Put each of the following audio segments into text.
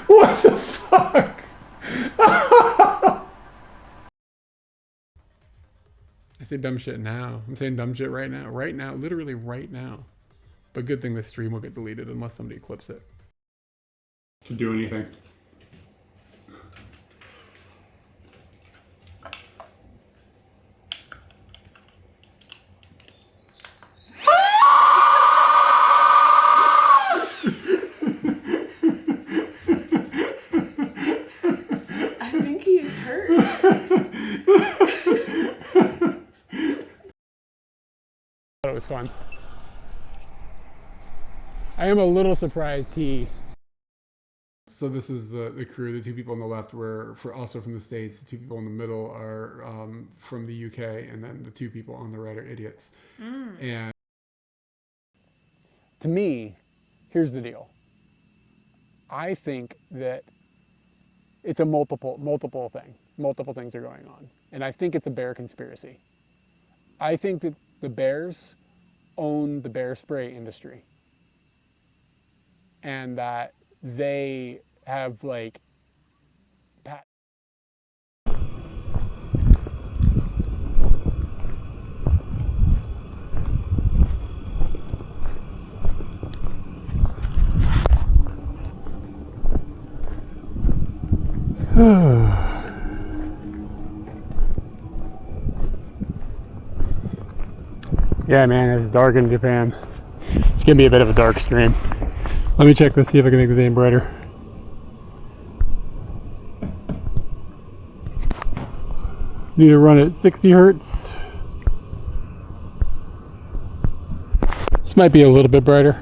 What the fuck? I say dumb shit now. I'm saying dumb shit right now. Right now. Literally right now. But good thing this stream will get deleted unless somebody clips it. To do anything. I think he is hurt. It was fun. I am a little surprised he... So this is the crew. The two people on the left were also from the States. The two people in the middle are from the UK, and then the two people on the right are idiots. And to me, here's the deal. I think that it's a multiple thing. Multiple things are going on. And I think it's a bear conspiracy. I think that the bears own the bear spray industry. And that they have like Yeah, man, it's dark in Japan. It's gonna be a bit of a dark stream. Let me check this, see if I can make this any brighter. Need to run at 60 hertz. This might be a little bit brighter.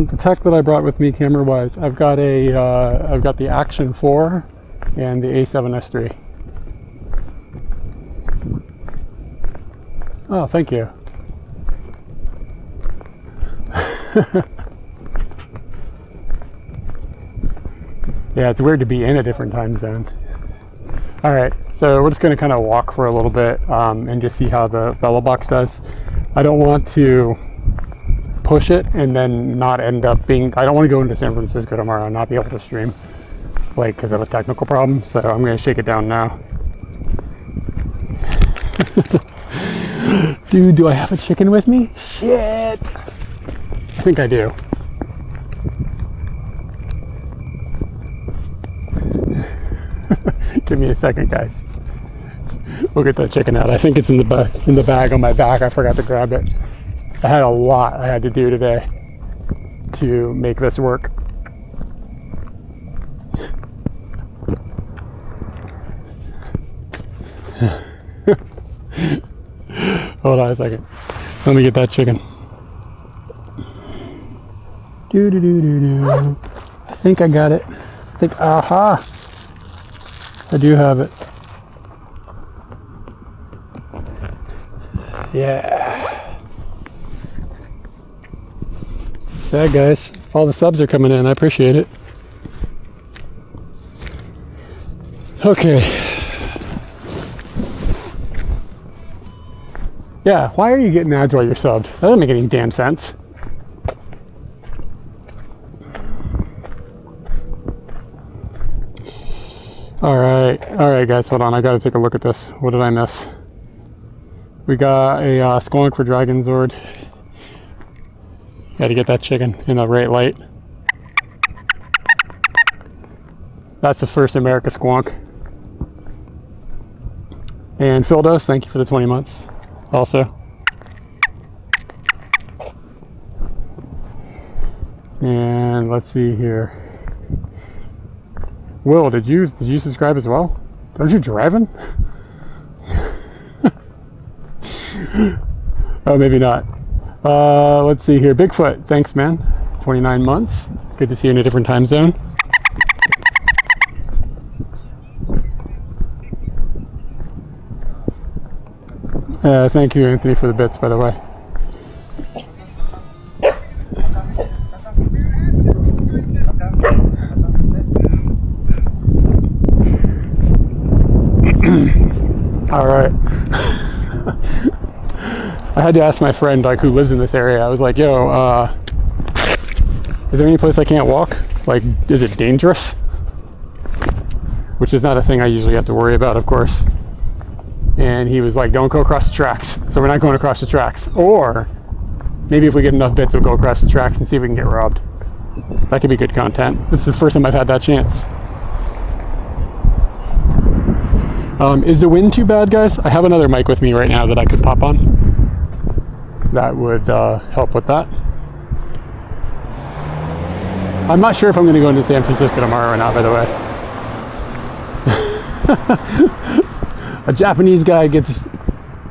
The tech that I brought with me camera-wise, I've got the Action 4 and the A7S III. Oh, thank you. Yeah, it's weird to be in a different time zone. All right, so we're just going to kind of walk for a little bit and just see how the Bella box does. I don't want to push it and then not end up being... I don't want to go into San Francisco tomorrow and not be able to stream, like, because of a technical problem. So I'm going to shake it down now. Dude, do I have a chicken with me? Shit! I think I do. Give me a second, guys. We'll get that chicken out. I think it's in the bag on my back. I forgot to grab it. I had a lot I had to do today to make this work. Hold on a second. Let me get that chicken. I think I got it. I think, aha! I do have it. Yeah. Yeah, guys. All the subs are coming in. I appreciate it. Okay. Yeah, why are you getting ads while you're subbed? That doesn't make any damn sense. All right, guys, hold on. I gotta take a look at this. What did I miss? We got a Squonk for Dragon Zord. Gotta get that chicken in the right light. That's the first America Squonk. And Phildos, thank you for the 20 months. Also. And let's see here. Will, did you subscribe as well? Aren't you driving? Oh, maybe not. Let's see here. Bigfoot, thanks, man. 29 months. Good to see you in a different time zone. Thank you, Anthony, for the bits, by the way. All right. I had to ask my friend, like, who lives in this area. I was like, yo, is there any place I can't walk? Like, is it dangerous? Which is not a thing I usually have to worry about, of course. And he was like, don't go across the tracks. So we're not going across the tracks. Or maybe if we get enough bits, we'll go across the tracks and see if we can get robbed. That could be good content. This is the first time I've had that chance. Is the wind too bad, guys? I have another mic with me right now that I could pop on. That would help with that. I'm not sure if I'm going to go into San Francisco tomorrow or not, by the way. A Japanese guy gets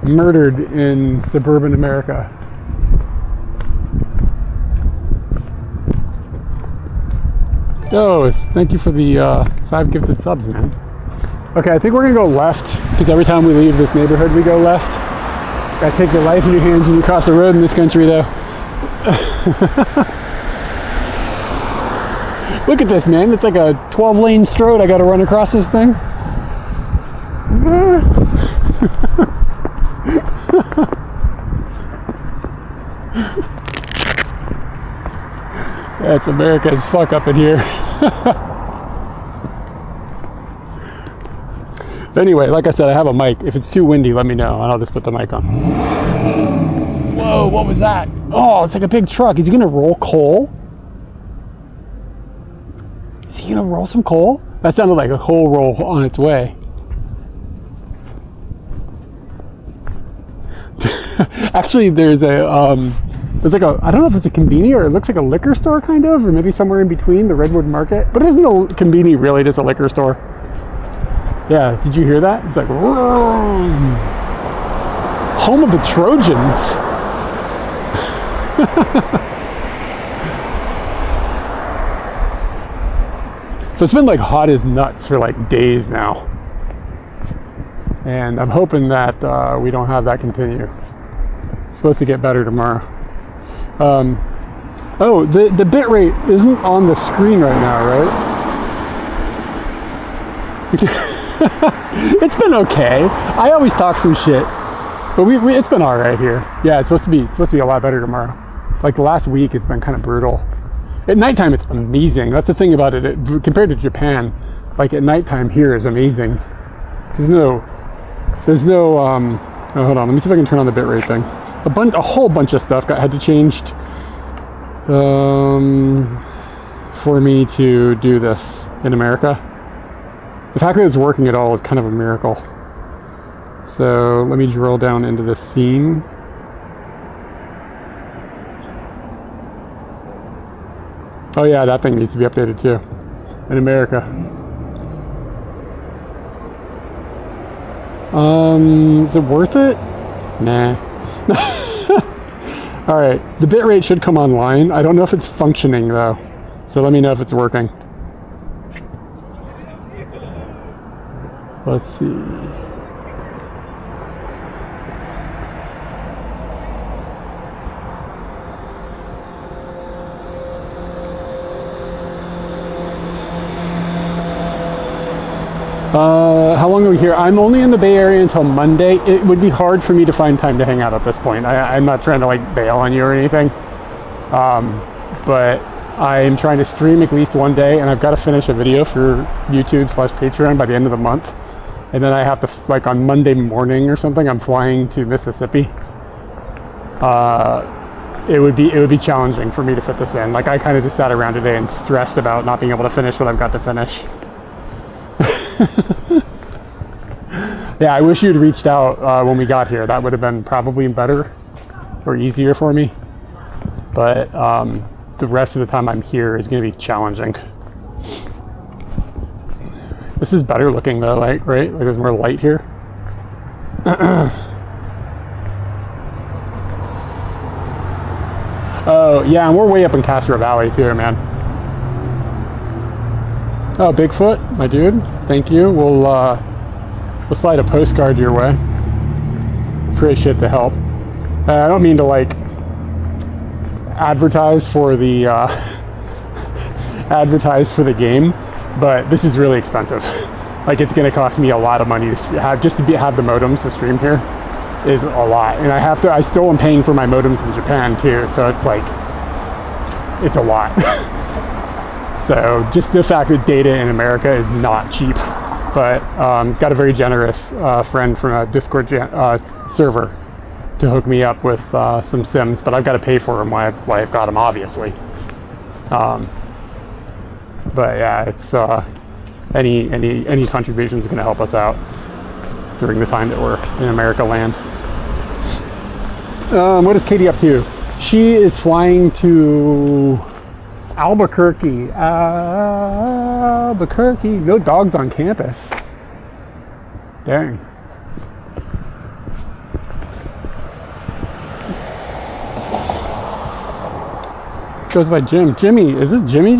murdered in suburban America. Oh, thank you for the 5 gifted subs, man. Okay, I think we're gonna go left, because every time we leave this neighborhood, we go left. Gotta take your life in your hands when you cross the road in this country, though. Look at this, man. It's like a 12-lane strode. I gotta run across this thing. Yeah, it's America as fuck up in here. Anyway, like I said, I have a mic. If it's too windy, let me know, and I'll just put the mic on. Whoa, what was that? Oh, it's like a big truck. Is he gonna roll coal? Is he gonna roll some coal? That sounded like a coal roll on its way. Actually, there's like a, I don't know if it's a convenience or it looks like a liquor store kind of, or maybe somewhere in between, the Redwood Market. But isn't a convenience really just a liquor store? Yeah, did you hear that? It's like, home of the Trojans. So it's been like hot as nuts for like days now. And I'm hoping that we don't have that continue. It's supposed to get better tomorrow. Oh, the bit rate isn't on the screen right now, right? It's been okay. I always talk some shit, but it's been all right here. Yeah, it's supposed to be a lot better tomorrow. Like the last week, it's been kind of brutal. At nighttime, it's amazing. That's the thing about it. Compared to Japan, like at nighttime here is amazing. There's no. Oh, hold on. Let me see if I can turn on the bitrate thing. A whole bunch of stuff had to change for me to do this in America. The fact that it's working at all is kind of a miracle. So let me drill down into this scene. Oh yeah, that thing needs to be updated too in America. Is it worth it? Nah. All right, the bitrate should come online. I don't know if it's functioning though, so let me know if it's working. Let's see. How long are we here? I'm only in the Bay Area until Monday. It would be hard for me to find time to hang out at this point. I'm not trying to like bail on you or anything. But I'm trying to stream at least one day, and I've got to finish a video for YouTube/Patreon by the end of the month. And then I have to, like on Monday morning or something, I'm flying to Mississippi. It would be challenging for me to fit this in. Like I kind of just sat around today and stressed about not being able to finish what I've got to finish. Yeah, I wish you'd reached out when we got here. That would have been probably better or easier for me. But the rest of the time I'm here is going to be challenging. This is better looking though, like, right? Like there's more light here. Oh, yeah, and we're way up in Castro Valley too, man. Oh, Bigfoot, my dude. Thank you. We'll slide a postcard your way. create shit to help. I don't mean to like advertise for the advertise for the game, but this is really expensive. Like it's going to cost me a lot of money to have have the modems to stream here is a lot, and I still am paying for my modems in Japan too, so it's like it's a lot. So just the fact that data in America is not cheap, but got a very generous friend from a Discord server to hook me up with some Sims, but I've got to pay for them while I've got them, obviously. But yeah, it's any contribution is going to help us out during the time that we're in America land. What is Katie up to? She is flying to Albuquerque. Albuquerque. No dogs on campus. Dang. Goes by Jim. Jimmy. Is this Jimmy?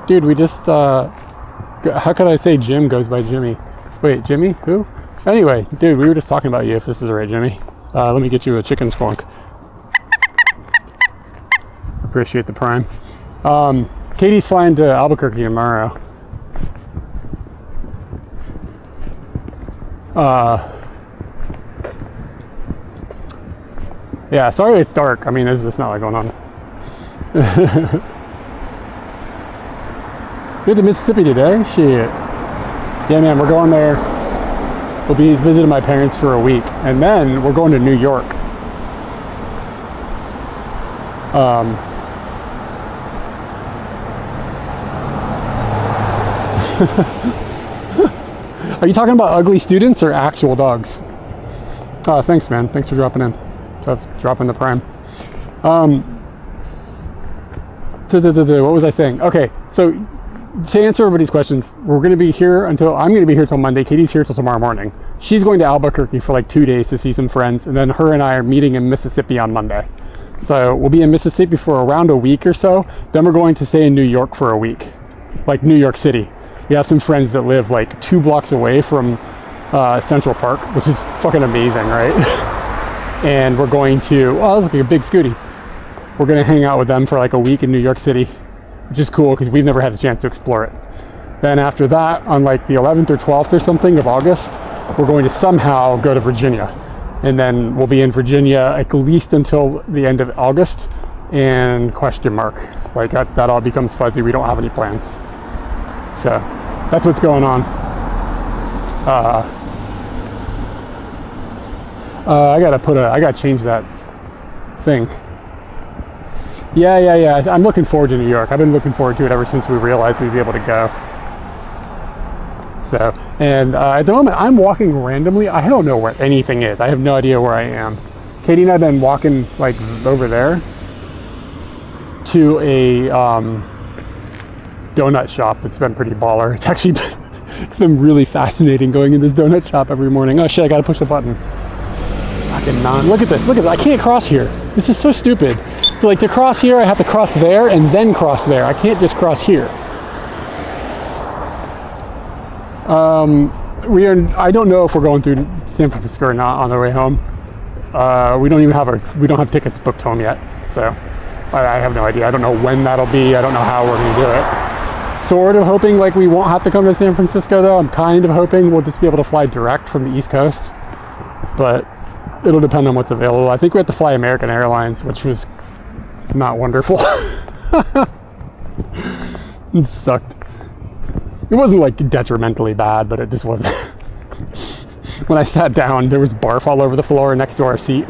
Dude, we just, how could I say Jim goes by Jimmy? Wait, Jimmy? Who? Anyway, dude, we were just talking about you, if this is right, Jimmy. Let me get you a chicken squonk. Appreciate the prime. Katie's flying to Albuquerque tomorrow. Yeah, sorry it's dark. I mean, there's not a lot going on. You're to Mississippi today? Shit. Yeah, man, we're going there. We'll be visiting my parents for a week, and then we're going to New York. Are you talking about ugly students or actual dogs? Oh, thanks, man. Thanks for dropping in. Dropping the prime. What was I saying? Okay, so to answer everybody's questions, I'm going to be here till Monday. Katie's here till tomorrow morning. She's going to Albuquerque for like 2 days to see some friends, and then her and I are meeting in Mississippi on Monday. So we'll be in Mississippi for around a week or so. Then we're going to stay in New York for a week, like New York City. We have some friends that live like 2 blocks away from Central Park, which is fucking amazing, right? And we're going to, oh, that's like a big Scooty. We're going to hang out with them for like a week in New York City, which is cool because we've never had a chance to explore it. Then after that, on like the 11th or 12th or something of August, we're going to somehow go to Virginia. And then we'll be in Virginia at least until the end of August, and question mark. Like that all becomes fuzzy. We don't have any plans. So that's what's going on. I gotta change that thing. Yeah. I'm looking forward to New York. I've been looking forward to it ever since we realized we'd be able to go. So, and at the moment, I'm walking randomly. I don't know where anything is. I have no idea where I am. Katie and I have been walking like over there to a donut shop that's been pretty baller. It's actually it's been really fascinating going in this donut shop every morning. Oh shit, I gotta push the button. Fucking look at this. I can't cross here. This is so stupid. So like to cross here, I have to cross there and then cross there. I can't just cross here. I don't know if we're going through San Francisco or not on the way home. We don't have tickets booked home yet. So I have no idea. I don't know when that'll be. I don't know how we're going to do it. Sort of hoping like we won't have to come to San Francisco though. I'm kind of hoping we'll just be able to fly direct from the East Coast, but it'll depend on what's available. I think we have to fly American Airlines, which was not wonderful. It sucked. It wasn't like detrimentally bad, but it just wasn't. When I sat down, there was barf all over the floor next to our seat.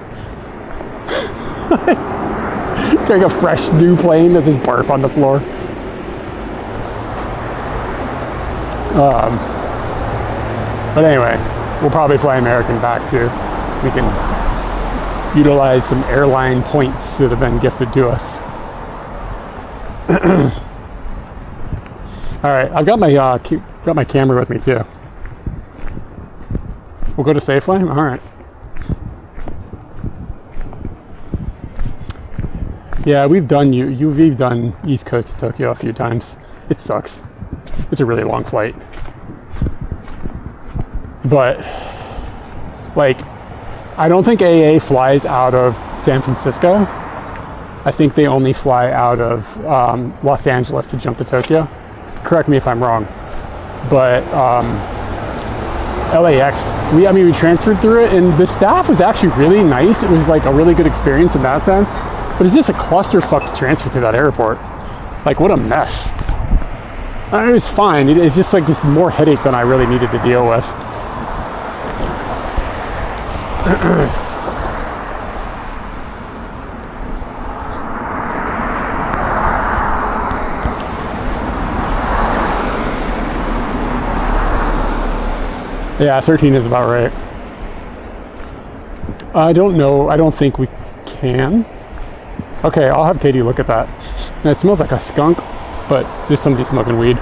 Like a fresh new plane, there's just barf on the floor. But anyway, we'll probably fly American back too, so we can utilize some airline points that have been gifted to us. All right, I've got my camera with me too. We'll go to Safeway. All right. Yeah, we've done East Coast to Tokyo a few times. It sucks. It's a really long flight. But like I don't think AA flies out of San Francisco. I think they only fly out of Los Angeles to jump to Tokyo. Correct me if I'm wrong. But LAX, we transferred through it, and the staff was actually really nice. It was like a really good experience in that sense. But it's just a clusterfuck to transfer through that airport. Like, what a mess. It was fine. It's just like it was more headache than I really needed to deal with. Yeah, 13 is about right. I don't know. I don't think we can. Okay, I'll have Katie look at that. And it smells like a skunk, but just somebody smoking weed.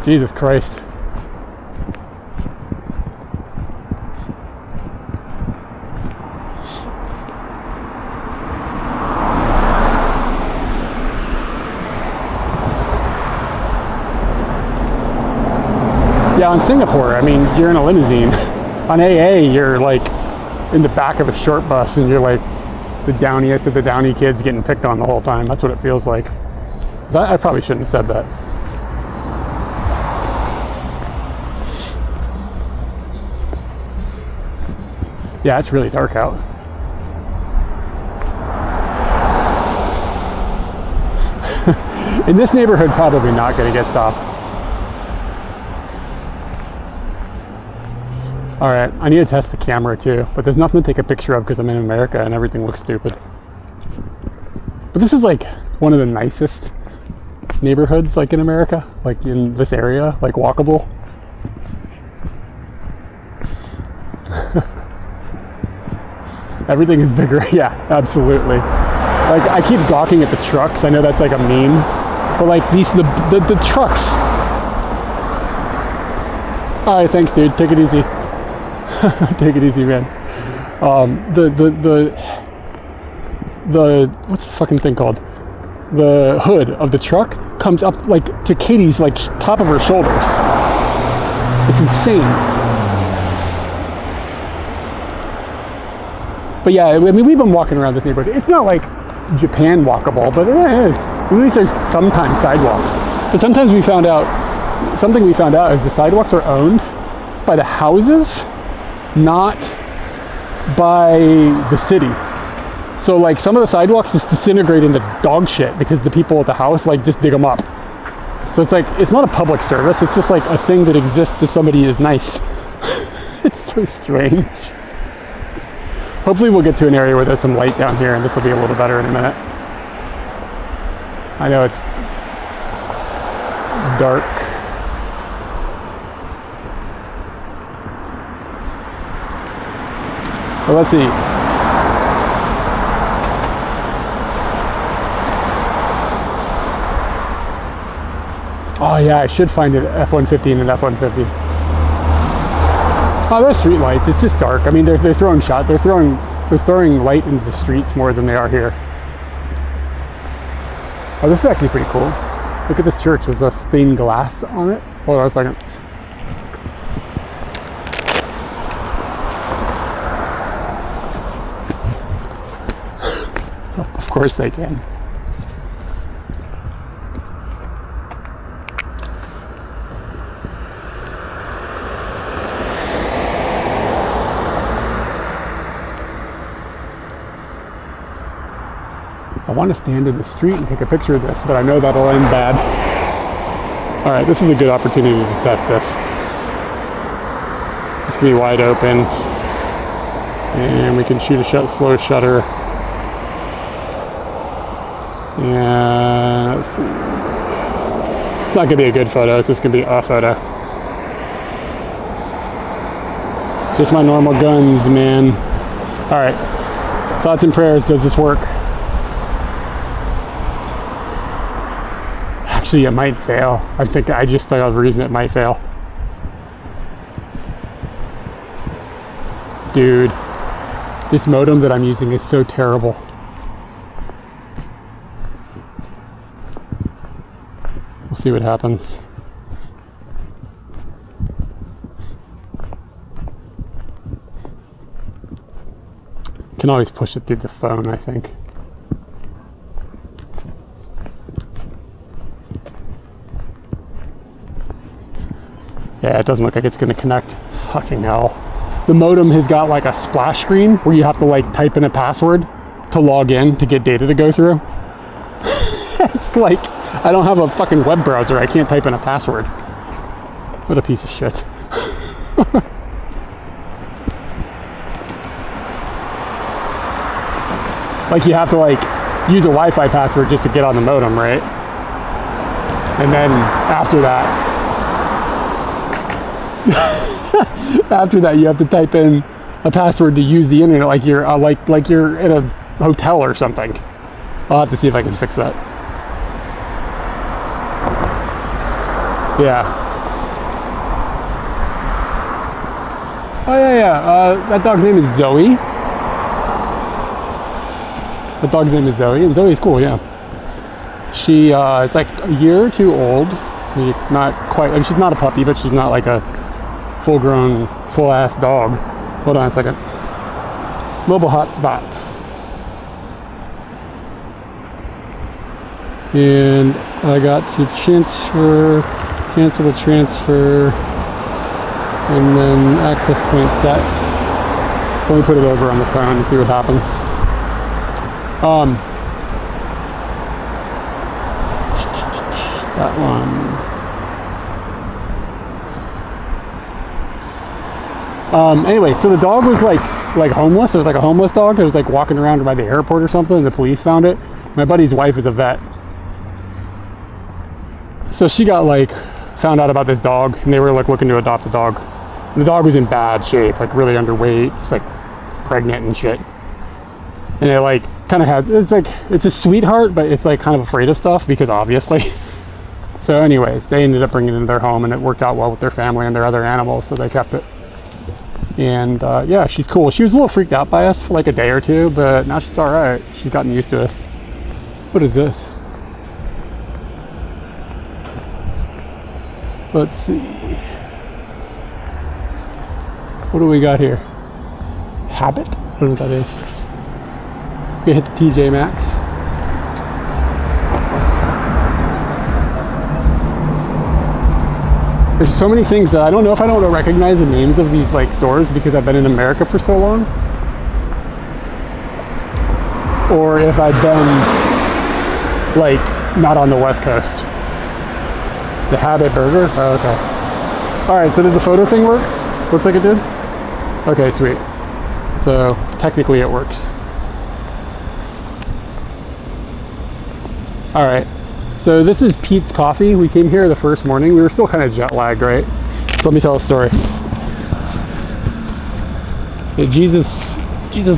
Jesus Christ. Yeah, in Singapore, I mean, you're in a limousine. On AA, you're like in the back of a short bus, and you're like the downiest of the downy kids getting picked on the whole time. That's what it feels like. I probably shouldn't have said that. Yeah, it's really dark out. In this neighborhood, probably not going to get stopped. All right, I need to test the camera too, but there's nothing to take a picture of because I'm in America and everything looks stupid. But this is like one of the nicest neighborhoods like in America, like in this area, like walkable. Everything is bigger. Yeah, absolutely. Like, I keep gawking at the trucks. I know that's like a meme, but like the trucks. All right, thanks, dude. Take it easy. Take it easy, man. The what's the fucking thing called? The hood of the truck comes up like to Katie's like top of her shoulders. It's insane. But yeah, I mean, we've been walking around this neighborhood. It's not like Japan walkable, but at least there's sometimes sidewalks. But sometimes something we found out is the sidewalks are owned by the houses, not by the city. So like some of the sidewalks just disintegrate into dog shit because the people at the house like just dig them up. So it's like, it's not a public service, it's just like a thing that exists if somebody is nice. It's so strange. Hopefully we'll get to an area where there's some light down here and this will be a little better in a minute. I know it's dark. But let's see. Oh yeah, I should find an F-150 and an F-150. Oh, there's street lights. It's just dark. I mean, they're throwing they're throwing light into the streets more than they are here. Oh, this is actually pretty cool. Look at this church. There's a stained glass on it. Hold on a second. Of course they can. I want to stand in the street and take a picture of this, but I know that'll end bad. All right, this is a good opportunity to test this. This can be wide open, and we can shoot a slow shutter. And let's see. It's not going to be a good photo. It's just going to be a photo. Just my normal guns, man. All right. Thoughts and prayers. Does this work? Actually, it might fail. I just thought of a reason it might fail. Dude, this modem that I'm using is so terrible. We'll see what happens. Can always push it through the phone, I think. Yeah, it doesn't look like it's gonna connect. Fucking hell. The modem has got like a splash screen where you have to like type in a password to log in to get data to go through. It's like, I don't have a fucking web browser. I can't type in a password. What a piece of shit. Like you have to like use a Wi-Fi password just to get on the modem, right? And then after that, after that, you have to type in a password to use the internet, like you're like you're in a hotel or something. I'll have to see if I can fix that. Yeah. Oh yeah. That dog's name is Zoe. The dog's name is Zoe, and Zoe's cool. Yeah. She is like a year or two old. Not quite. I mean, she's not a puppy, but she's not like a full-grown, full-ass dog. Hold on a second. Mobile hotspot. And I got to cancel the transfer, and then access point set. So let me put it over on the phone and see what happens. That one. Anyway, so the dog was like homeless. It was like a homeless dog. It was like walking around by the airport or something, and the police found it. My buddy's wife is a vet. So she got like found out about this dog, and they were like looking to adopt a dog. And the dog was in bad shape, like really underweight. It's like pregnant and shit. And it like kind of had, it's a sweetheart, but it's like kind of afraid of stuff because obviously. So anyways, they ended up bringing it into their home, and it worked out well with their family and their other animals, so they kept it. And yeah, she's cool. She was a little freaked out by us for like a day or two, but now she's all right. She's gotten used to us. What is this? Let's see. What do we got here? Habit? I don't know what that is. We hit the TJ Maxx. There's so many things that I don't know if I don't recognize the names of these like stores because I've been in America for so long, or if I've been like not on the West Coast. The Habit Burger? Oh, okay. Alright, so did the photo thing work? Looks like it did? Okay, sweet. So technically it works. Alright, so this is Pete's Coffee. We came here the first morning. We were still kind of jet lagged, right? So let me tell a story. Yeah, Jesus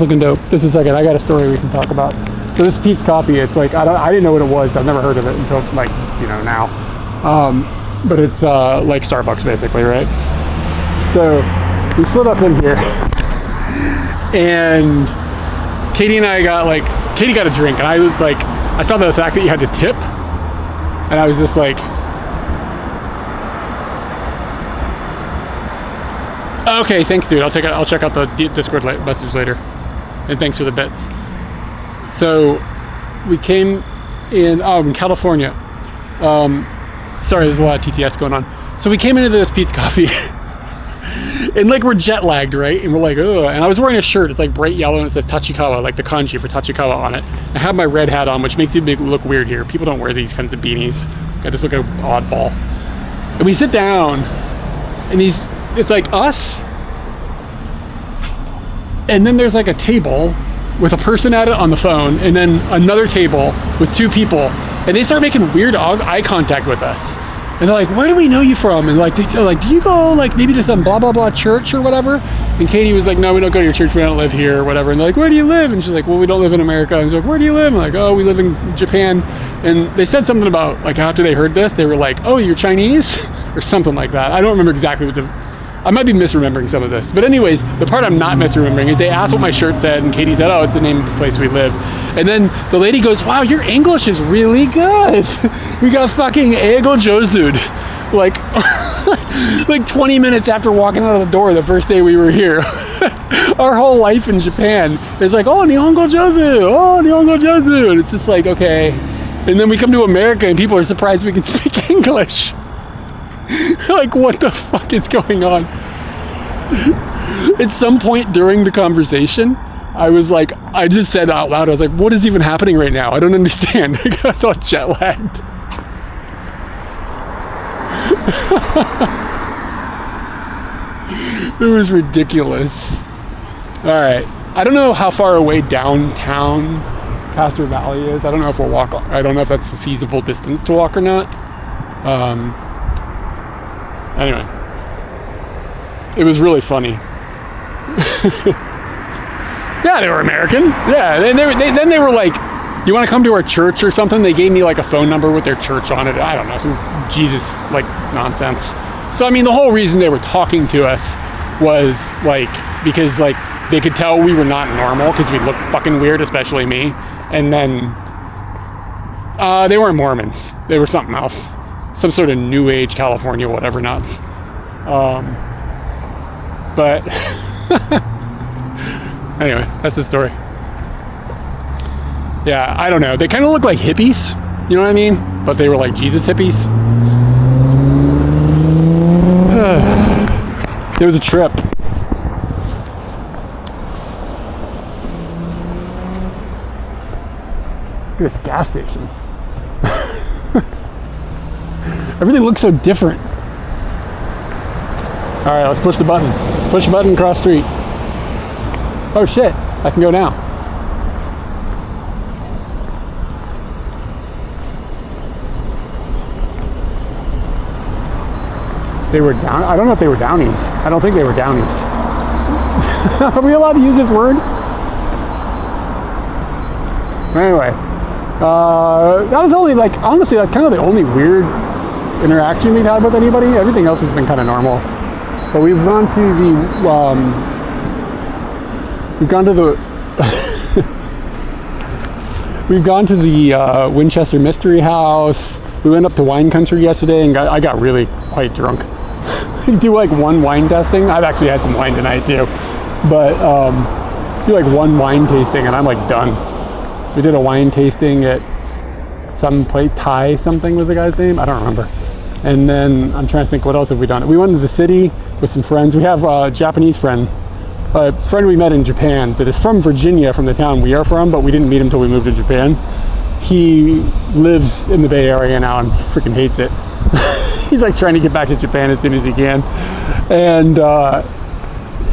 looking dope. Just a second, I got a story we can talk about. So this Pete's Coffee, it's like, I didn't know what it was. I've never heard of it until like, now. But it's like Starbucks basically, right? So we slid up in here, and Katie and I Katie got a drink, and I was like, I saw the fact that you had to tip, and I was just like, okay, thanks, dude. I'll check out the Discord message later, and thanks for the bits. So we came in California. Sorry, there's a lot of TTS going on. So we came into this Pete's Coffee, and like we're jet lagged, right? And we're like, ugh. And I was wearing a shirt. It's like bright yellow, and it says Tachikawa, like the kanji for Tachikawa on it. I have my red hat on, which makes it look weird here. People don't wear these kinds of beanies. I just look like an oddball. And we sit down, and it's like us, and then there's like a table with a person at it on the phone, and then another table with two people. And they start making weird eye contact with us. And they're like, where do we know you from? And like, they're like, do you go like maybe to some blah, blah, blah church or whatever? And Katie was like, no, we don't go to your church. We don't live here or whatever. And they're like, where do you live? And she's like, well, we don't live in America. And she's like, where do you live? And like, oh, we live in Japan. And they said something about like after they heard this, they were like, oh, you're Chinese or something like that. I don't remember exactly what I might be misremembering some of this. But anyways, the part I'm not misremembering is they asked what my shirt said, and Katie said, oh, it's the name of the place we live. And then the lady goes, wow, your English is really good. We got fucking Eigo Josud. Like, like 20 minutes after walking out of the door the first day we were here. our whole life in Japan is like, oh, Nihongo Jozu, oh, Nihongo Jozu. And it's just like, okay. And then we come to America and people are surprised we can speak English. Like, what the fuck is going on? At some point during the conversation, I was like, I just said out loud, I was like, what is even happening right now? I don't understand. I was all jet lagged. It was ridiculous. All right. I don't know how far away downtown Castro Valley is. I don't know if we'll walk. I don't know if that's a feasible distance to walk or not. Anyway, it was really funny. Yeah, they were American. Yeah, then they were like, you want to come to our church or something? They gave me like a phone number with their church on it. I don't know, some Jesus like nonsense. So I mean, the whole reason they were talking to us was like because like they could tell we were not normal because we looked fucking weird, especially me. And then they weren't Mormons. They were something else, some sort of New Age California whatever nuts. But anyway, that's the story. Yeah, I don't know. They kind of look like hippies, you know what I mean? But they were like Jesus hippies. It was a trip. Look at this gas station. Everything looks so different. All right, let's push the button. Push the button, cross street. Oh shit, I can go now. They were down. I don't know if they were Downies. I don't think they were Downies. Are we allowed to use this word? Anyway, that was only like, honestly, that's kind of the only weird interaction we've had with anybody. Everything else has been kind of normal. But we've gone to the Winchester Mystery House. We went up to wine country yesterday and I got really quite drunk. We do like one wine tasting. I've actually had some wine tonight too, but do like one wine tasting and I'm like done. So we did a wine tasting at some place, Thai something was the guy's name, I don't remember. And then I'm trying to think, what else have we done? We went to the city with some friends. We have a Japanese friend, a friend we met in Japan that is from Virginia, from the town we are from, but we didn't meet him until we moved to Japan. He lives in the Bay Area now and freaking hates it. He's like trying to get back to Japan as soon as he can. And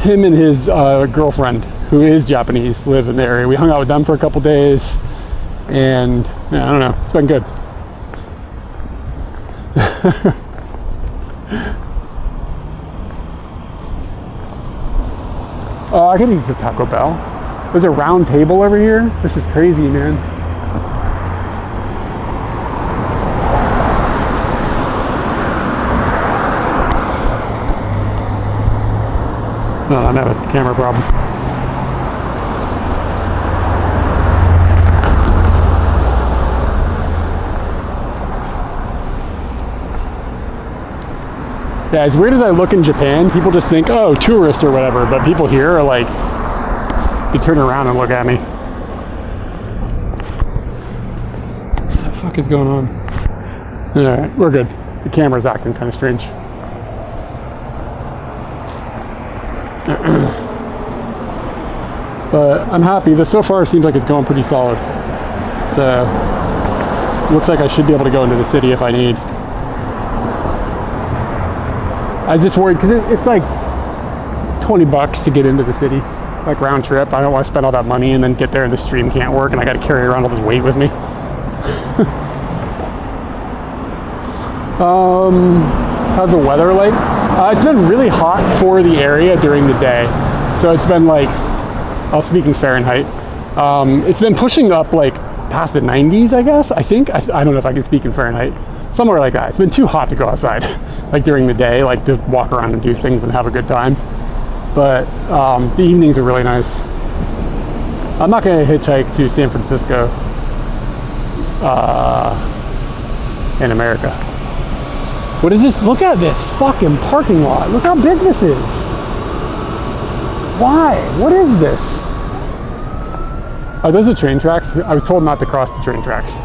him and his girlfriend, who is Japanese, live in the area. We hung out with them for a couple days, and yeah, I don't know, it's been good. I could use the Taco Bell. There's a round table over here. This is crazy, man. No, I have a camera problem. Yeah, as weird as I look in Japan, people just think, oh, tourist or whatever, but people here are like, they turn around and look at me. What the fuck is going on? Alright, we're good. The camera's acting kind of strange. But I'm happy. This so far seems like it's going pretty solid. So, looks like I should be able to go into the city if I need. I was just worried because it's like $20 to get into the city, like round trip. I don't want to spend all that money and then get there and the stream can't work and I got to carry around all this weight with me. How's the weather like? It's been really hot for the area during the day. So it's been like, I'll speak in Fahrenheit. It's been pushing up like past the 90s, I guess. I think. I don't know if I can speak in Fahrenheit. Somewhere like that. It's been too hot to go outside, like during the day, like to walk around and do things and have a good time. But the evenings are really nice. I'm not going to hitchhike to San Francisco in America. What is this? Look at this fucking parking lot. Look how big this is. Why? What is this? Are those the train tracks? I was told not to cross the train tracks.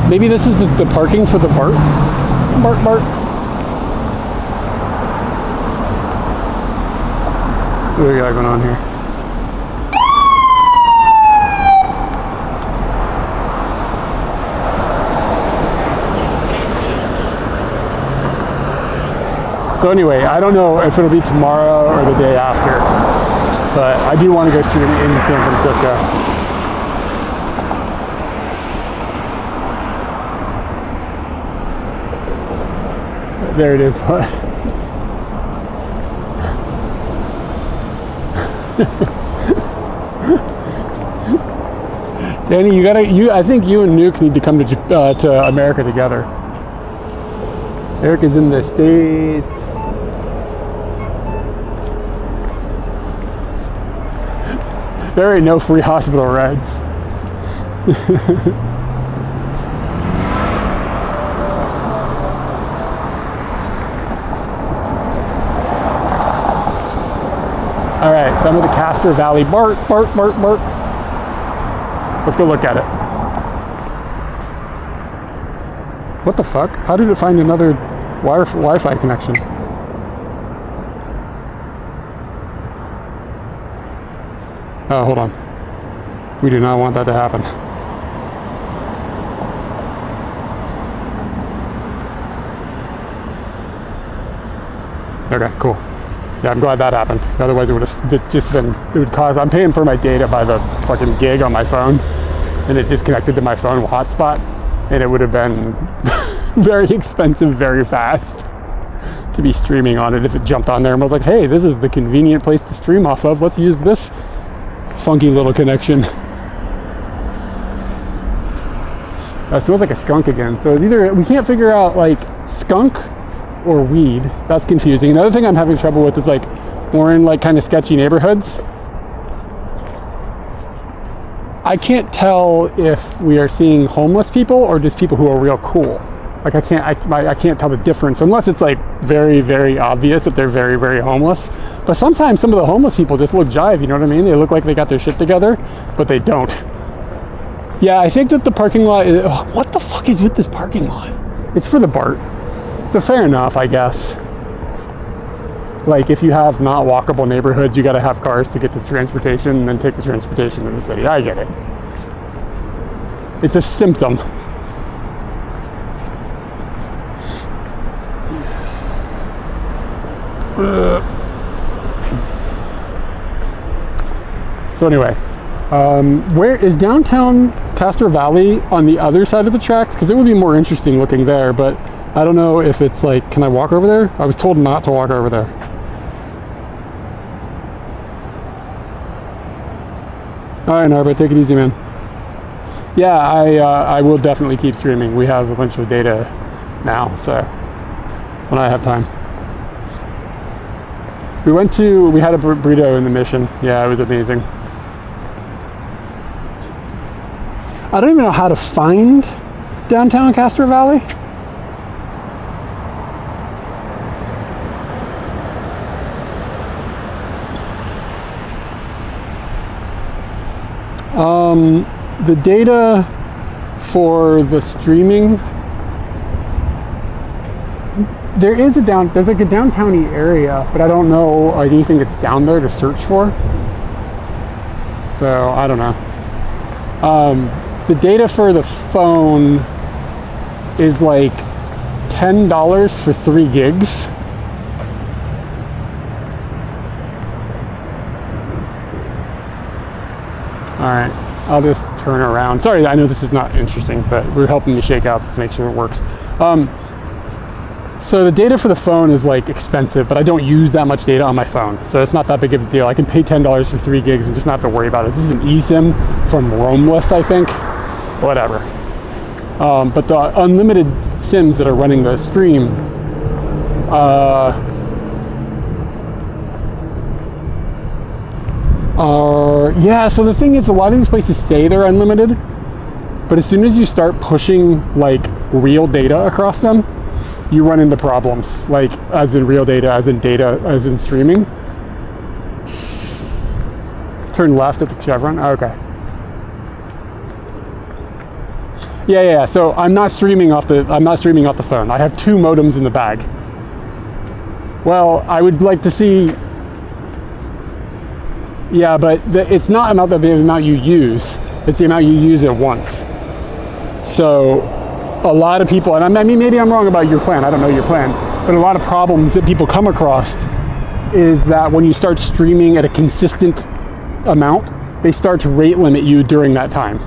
Maybe this is the parking for the BART? BART. What do we got going on here? So anyway, I don't know if it'll be tomorrow or the day after, but I do want to go stream in San Francisco. There it is. Danny, I think you and Nuke need to come to America together. Eric is in the States. There ain't no free hospital rides. All right, so I'm at the Castro Valley BART. Let's go look at it. What the fuck? How did it find another Wi-Fi connection? Oh, hold on. We do not want that to happen. Okay, cool. Yeah, I'm glad that happened. Otherwise, it would have just been, it would cause, I'm paying for my data by the fucking gig on my phone, and it disconnected to my phone hotspot, and it would have been very expensive, very fast to be streaming on it if it jumped on there and was like, hey, this is the convenient place to stream off of. Let's use this funky little connection. It smells like a skunk again. So it's either, we can't figure out like skunk or weed. That's confusing. Another thing I'm having trouble with is like we're in like kind of sketchy neighborhoods. I can't tell if we are seeing homeless people or just people who are real cool. Like I can't tell the difference unless it's like very, very obvious that they're very, very homeless. But sometimes some of the homeless people just look jive, you know what I mean? They look like they got their shit together, but they don't. Yeah, I think that the parking lot is, what the fuck is with this parking lot? It's for the BART. So fair enough, I guess. Like if you have not walkable neighborhoods, you gotta have cars to get to transportation and then take the transportation to the city. I get it. It's a symptom. So anyway, where is downtown Castro Valley on the other side of the tracks? Because it would be more interesting looking there, but I don't know if it's like, can I walk over there? I was told not to walk over there. All right, Narba, take it easy, man. Yeah, I will definitely keep streaming. We have a bunch of data now, so when I have time. We had a burrito in the Mission. Yeah, it was amazing. I don't even know how to find downtown Castro Valley. The data for the streaming, there's like a downtowny area, but I don't know anything that's down there to search for. So I don't know. The data for the phone is like $10 for 3 gigs. All right, I'll just turn around. Sorry, I know this is not interesting, but we're helping you shake out this to make sure it works. So the data for the phone is like expensive, but I don't use that much data on my phone, so it's not that big of a deal. I can pay $10 for 3 gigs and just not have to worry about it. This is an eSIM from Roamless, I think. Whatever. But the unlimited SIMs that are running the stream, yeah, so the thing is, a lot of these places say they're unlimited, But as soon as you start pushing like real data across them, you run into problems, like as in real data, as in streaming. Turn left at the chevron. Okay. Yeah. So I'm not streaming off the phone. I have 2 modems in the bag. Well, I would like to see. Yeah, but it's not about the amount you use. It's the amount you use at once. So a lot of people, and I mean, maybe I'm wrong about your plan. I don't know your plan, but a lot of problems that people come across is that when you start streaming at a consistent amount, they start to rate limit you during that time.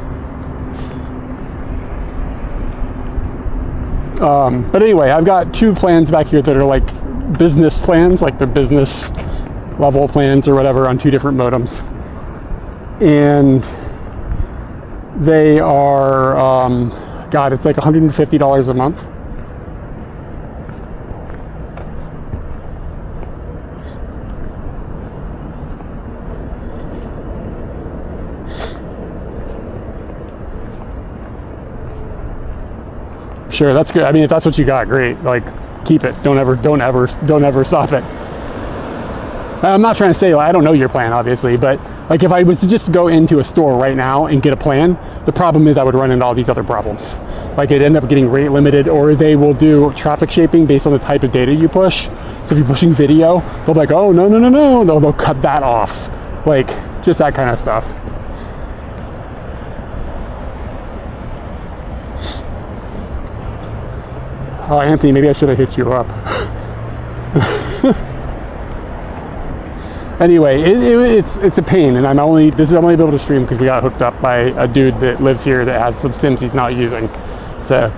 But anyway, I've got 2 plans back here that are like business plans, like the business level plans or whatever, on 2 different modems. And they are, God, it's like $150 a month. Sure, that's good. I mean, if that's what you got, great. Like, keep it. Don't ever stop it. I'm not trying to say, like, I don't know your plan, obviously, but like if I was to just go into a store right now and get a plan, the problem is I would run into all these other problems. Like it'd end up getting rate limited, or they will do traffic shaping based on the type of data you push. So if you're pushing video, they'll be like, oh, no. They'll cut that off. Like, just that kind of stuff. Oh, Anthony, maybe I should have hit you up. Anyway, it's a pain, and I'm only able to stream because we got hooked up by a dude that lives here that has some sims he's not using. So,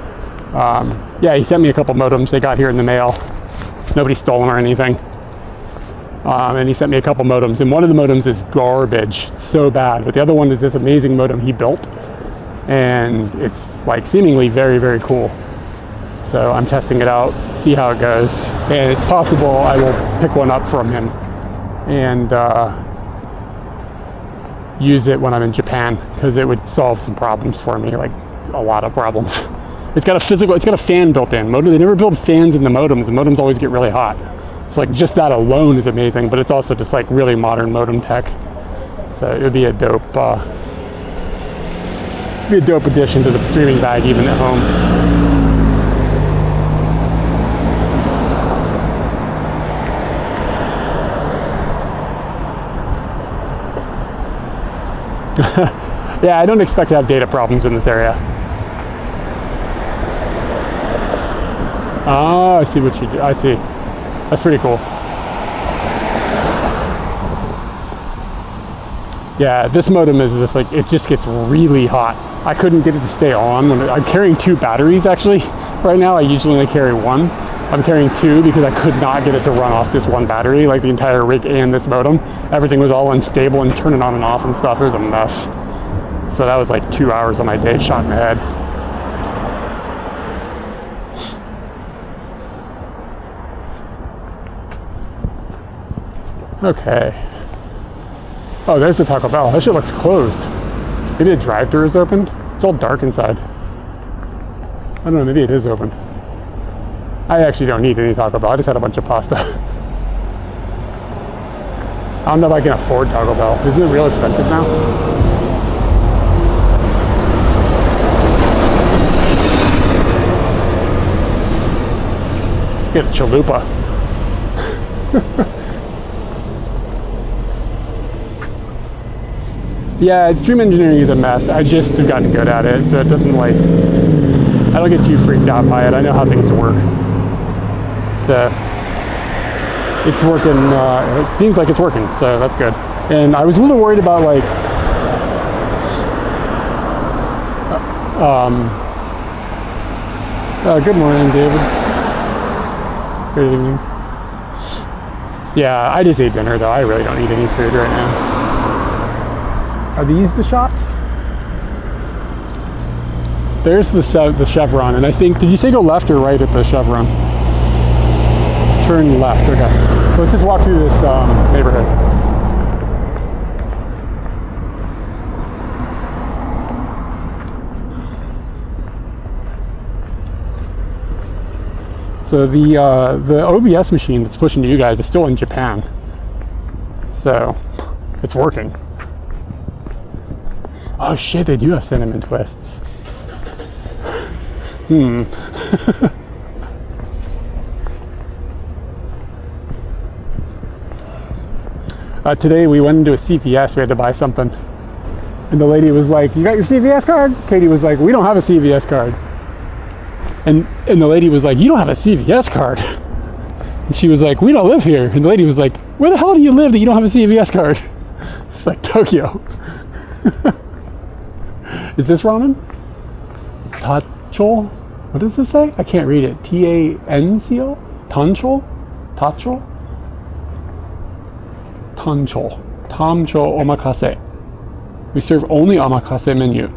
yeah, he sent me a couple modems. They got here in the mail. Nobody stole them or anything. And he sent me a couple modems, and one of the modems is garbage. It's so bad, but the other one is this amazing modem he built, and it's like seemingly very, very cool. So I'm testing it out, see how it goes, and it's possible I will pick one up from him and use it when I'm in Japan, because it would solve some problems for me, like a lot of problems. It's got a fan built in. They never build fans in the modems. The modems always get really hot. So like just that alone is amazing, but it's also just like really modern modem tech. So it would be a dope addition to the streaming bag even at home. Yeah, I don't expect to have data problems in this area. Oh, I see what you do. I see. That's pretty cool. Yeah, this modem is just like, it just gets really hot. I couldn't get it to stay on. I'm carrying 2 batteries actually. Right now, I usually only carry 1. I'm carrying 2 because I could not get it to run off this 1 battery, like the entire rig and this modem. Everything was all unstable and turning on and off and stuff. It was a mess. So that was like 2 hours of my day shot in the head. Okay. Oh, there's the Taco Bell. That shit looks closed. Maybe the drive-thru is open? It's all dark inside. I don't know, maybe it is open. I actually don't need any Taco Bell. I just had a bunch of pasta. I don't know if I can afford Taco Bell. Isn't it real expensive now? Get a chalupa. Yeah, stream engineering is a mess. I just have gotten good at it, so it doesn't like, I don't get too freaked out by it. I know how things work. So it's working, it seems like it's working, so that's good. And I was a little worried about like, good morning, David. Good evening. Yeah, I just ate dinner though. I really don't need any food right now. Are these the shops? There's the Chevron, and I think, did you say go left or right at the Chevron? Turn left, okay. So let's just walk through this neighborhood. So the OBS machine that's pushing to you guys is still in Japan. So it's working. Oh shit, they do have cinnamon twists. Today we went into a CVS, we had to buy something. And the lady was like, "You got your CVS card?" Katie was like, "We don't have a CVS card." And the lady was like, "You don't have a CVS card?" And she was like, "We don't live here." And the lady was like, "Where the hell do you live that you don't have a CVS card?" It's like, Tokyo. Is this ramen? Tacho? What does this say? I can't read it. T-A-N-C-O? Tancho? Tacho? Tancho. Tamcho omakase. We serve only omakase menu.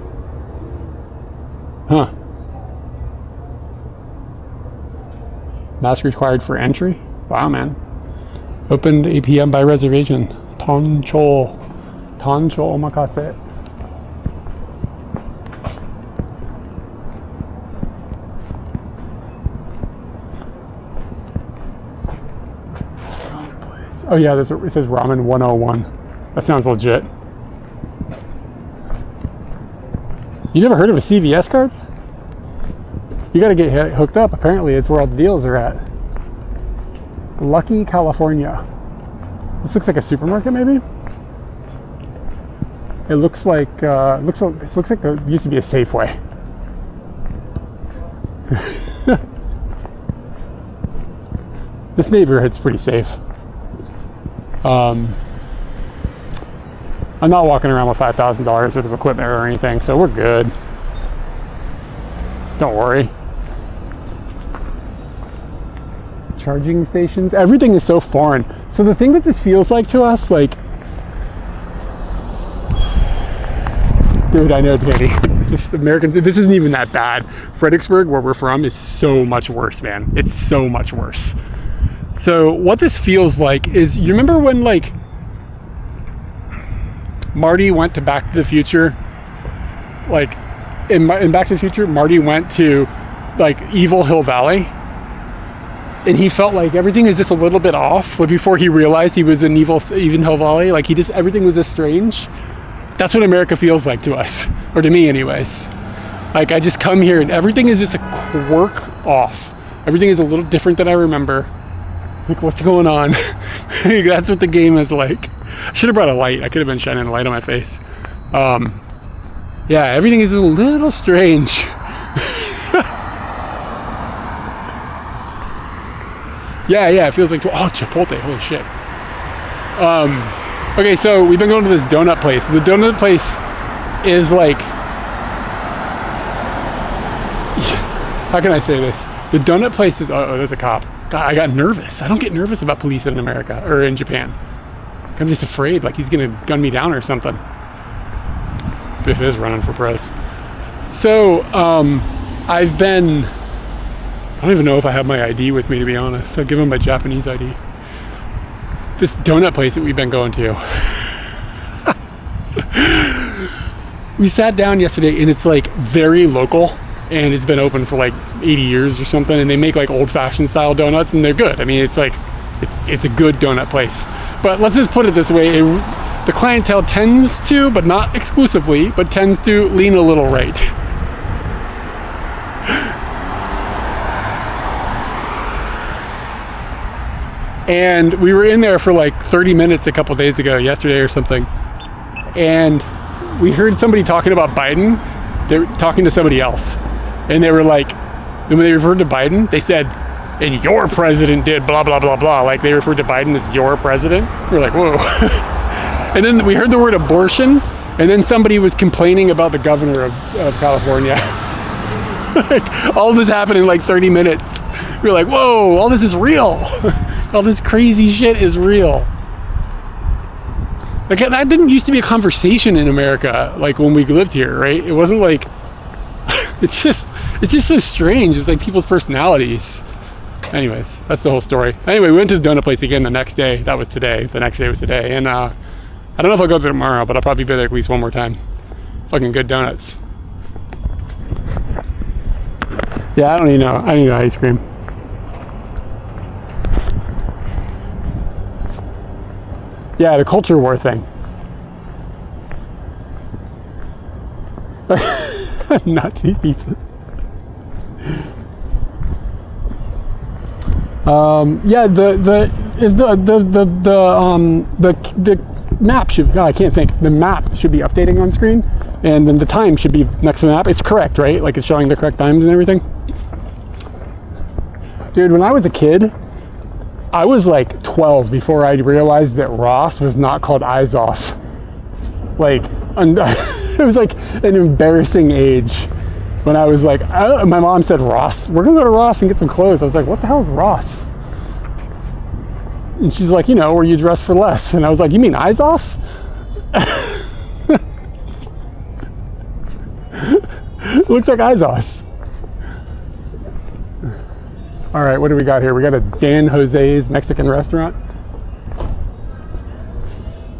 Huh. Mask required for entry? Wow, man. Opened 8 p.m. by reservation. Tancho omakase. Oh yeah, it says Ramen 101. That sounds legit. You never heard of a CVS card? You gotta get hooked up. Apparently it's where all the deals are at. Lucky, California. This looks like a supermarket, maybe? It looks like it used to be a Safeway. This neighborhood's pretty safe. I'm not walking around with $5,000 worth of equipment or anything, so we're good. Don't worry. Charging stations, everything is so foreign. So the thing that this feels like to us, like, dude, I know, Danny. This isn't even that bad. Fredericksburg, where we're from, is so much worse, man. It's so much worse. So what this feels like is, you remember when, like, Marty went to Back to the Future? Like, in Back to the Future, Marty went to, like, Evil Hill Valley, and he felt like everything is just a little bit off. Like, before he realized he was in Evil Hill Valley, like, everything was just strange. That's what America feels like to us, or to me anyways. Like, I just come here and everything is just a quirk off. Everything is a little different than I remember. Like, what's going on? That's what the game is like. I should have brought a light. I could have been shining a light on my face. Yeah, everything is a little strange. Yeah, it feels like, oh, Chipotle, holy shit. Okay, so we've been going to this donut place. The donut place is like, how can I say this? The donut place is, oh, there's a cop. God, I got nervous. I don't get nervous about police in America, or in Japan. I'm just afraid, like he's gonna gun me down or something. Biff is running for press. So, I don't even know if I have my ID with me, to be honest. I'll give him my Japanese ID. This donut place that we've been going to. We sat down yesterday, and it's like very local, and it's been open for like 80 years or something, and they make like old-fashioned style donuts, and they're good. I mean, it's like, it's a good donut place. But let's just put it this way, the clientele tends to, but not exclusively, but tends to lean a little right. And we were in there for like 30 minutes a couple days ago, yesterday or something, and we heard somebody talking about Biden. They were talking to somebody else, and they were like, when they referred to Biden, they said, "And your president did blah blah blah blah," like they referred to Biden as your president. We were like, whoa. And then we heard the word abortion, and then somebody was complaining about the governor of California. Like, all this happened in like 30 minutes. We were like, whoa, all this is real. All this crazy shit is real. Like, that didn't used to be a conversation in America, like when we lived here, right? It wasn't like, it's just so strange. It's like people's personalities. Anyways, that's the whole story. Anyway, we went to the donut place again the next day. That was today. The next day was today. And I don't know if I'll go there tomorrow, but I'll probably be there at least one more time. Fucking good donuts. Yeah, I don't need no ice cream. Yeah, the culture war thing. Nazi pizza. Yeah, the map should. God, I can't think. The map should be updating on screen, and then the time should be next to the map. It's correct, right? Like it's showing the correct times and everything. Dude, when I was a kid, I was like 12 before I realized that Ross was not called Izos. Like, it was like an embarrassing age when I was like, my mom said, Ross, we're gonna go to Ross and get some clothes. I was like, what the hell is Ross? And she's like, you know, where you dress for less. And I was like, you mean Izos? Looks like Izos. All right, what do we got here? We got a Dan Jose's Mexican restaurant.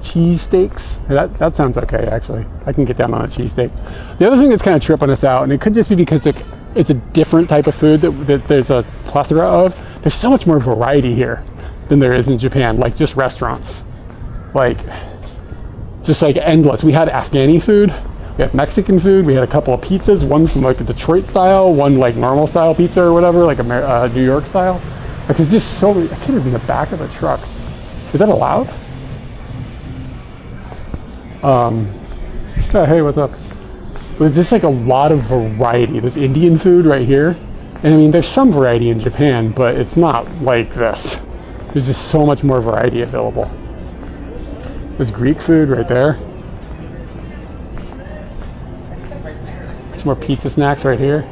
Cheesesteaks. That sounds okay, actually. I can get down on a cheesesteak. The other thing that's kind of tripping us out, and it could just be because it's a different type of food that there's a plethora of. There's so much more variety here than there is in Japan, like just restaurants. Like, just like endless. We had Afghani food. We had Mexican food. We had a couple of pizzas, one from like a Detroit style, one like normal style pizza or whatever, like a New York style. Like there's just so many. A kid is in the back of the truck. Is that allowed? Oh, hey, what's up? There's like a lot of variety. There's Indian food right here. And I mean, there's some variety in Japan, but it's not like this. There's just so much more variety available. There's Greek food right there. Some more pizza snacks right here.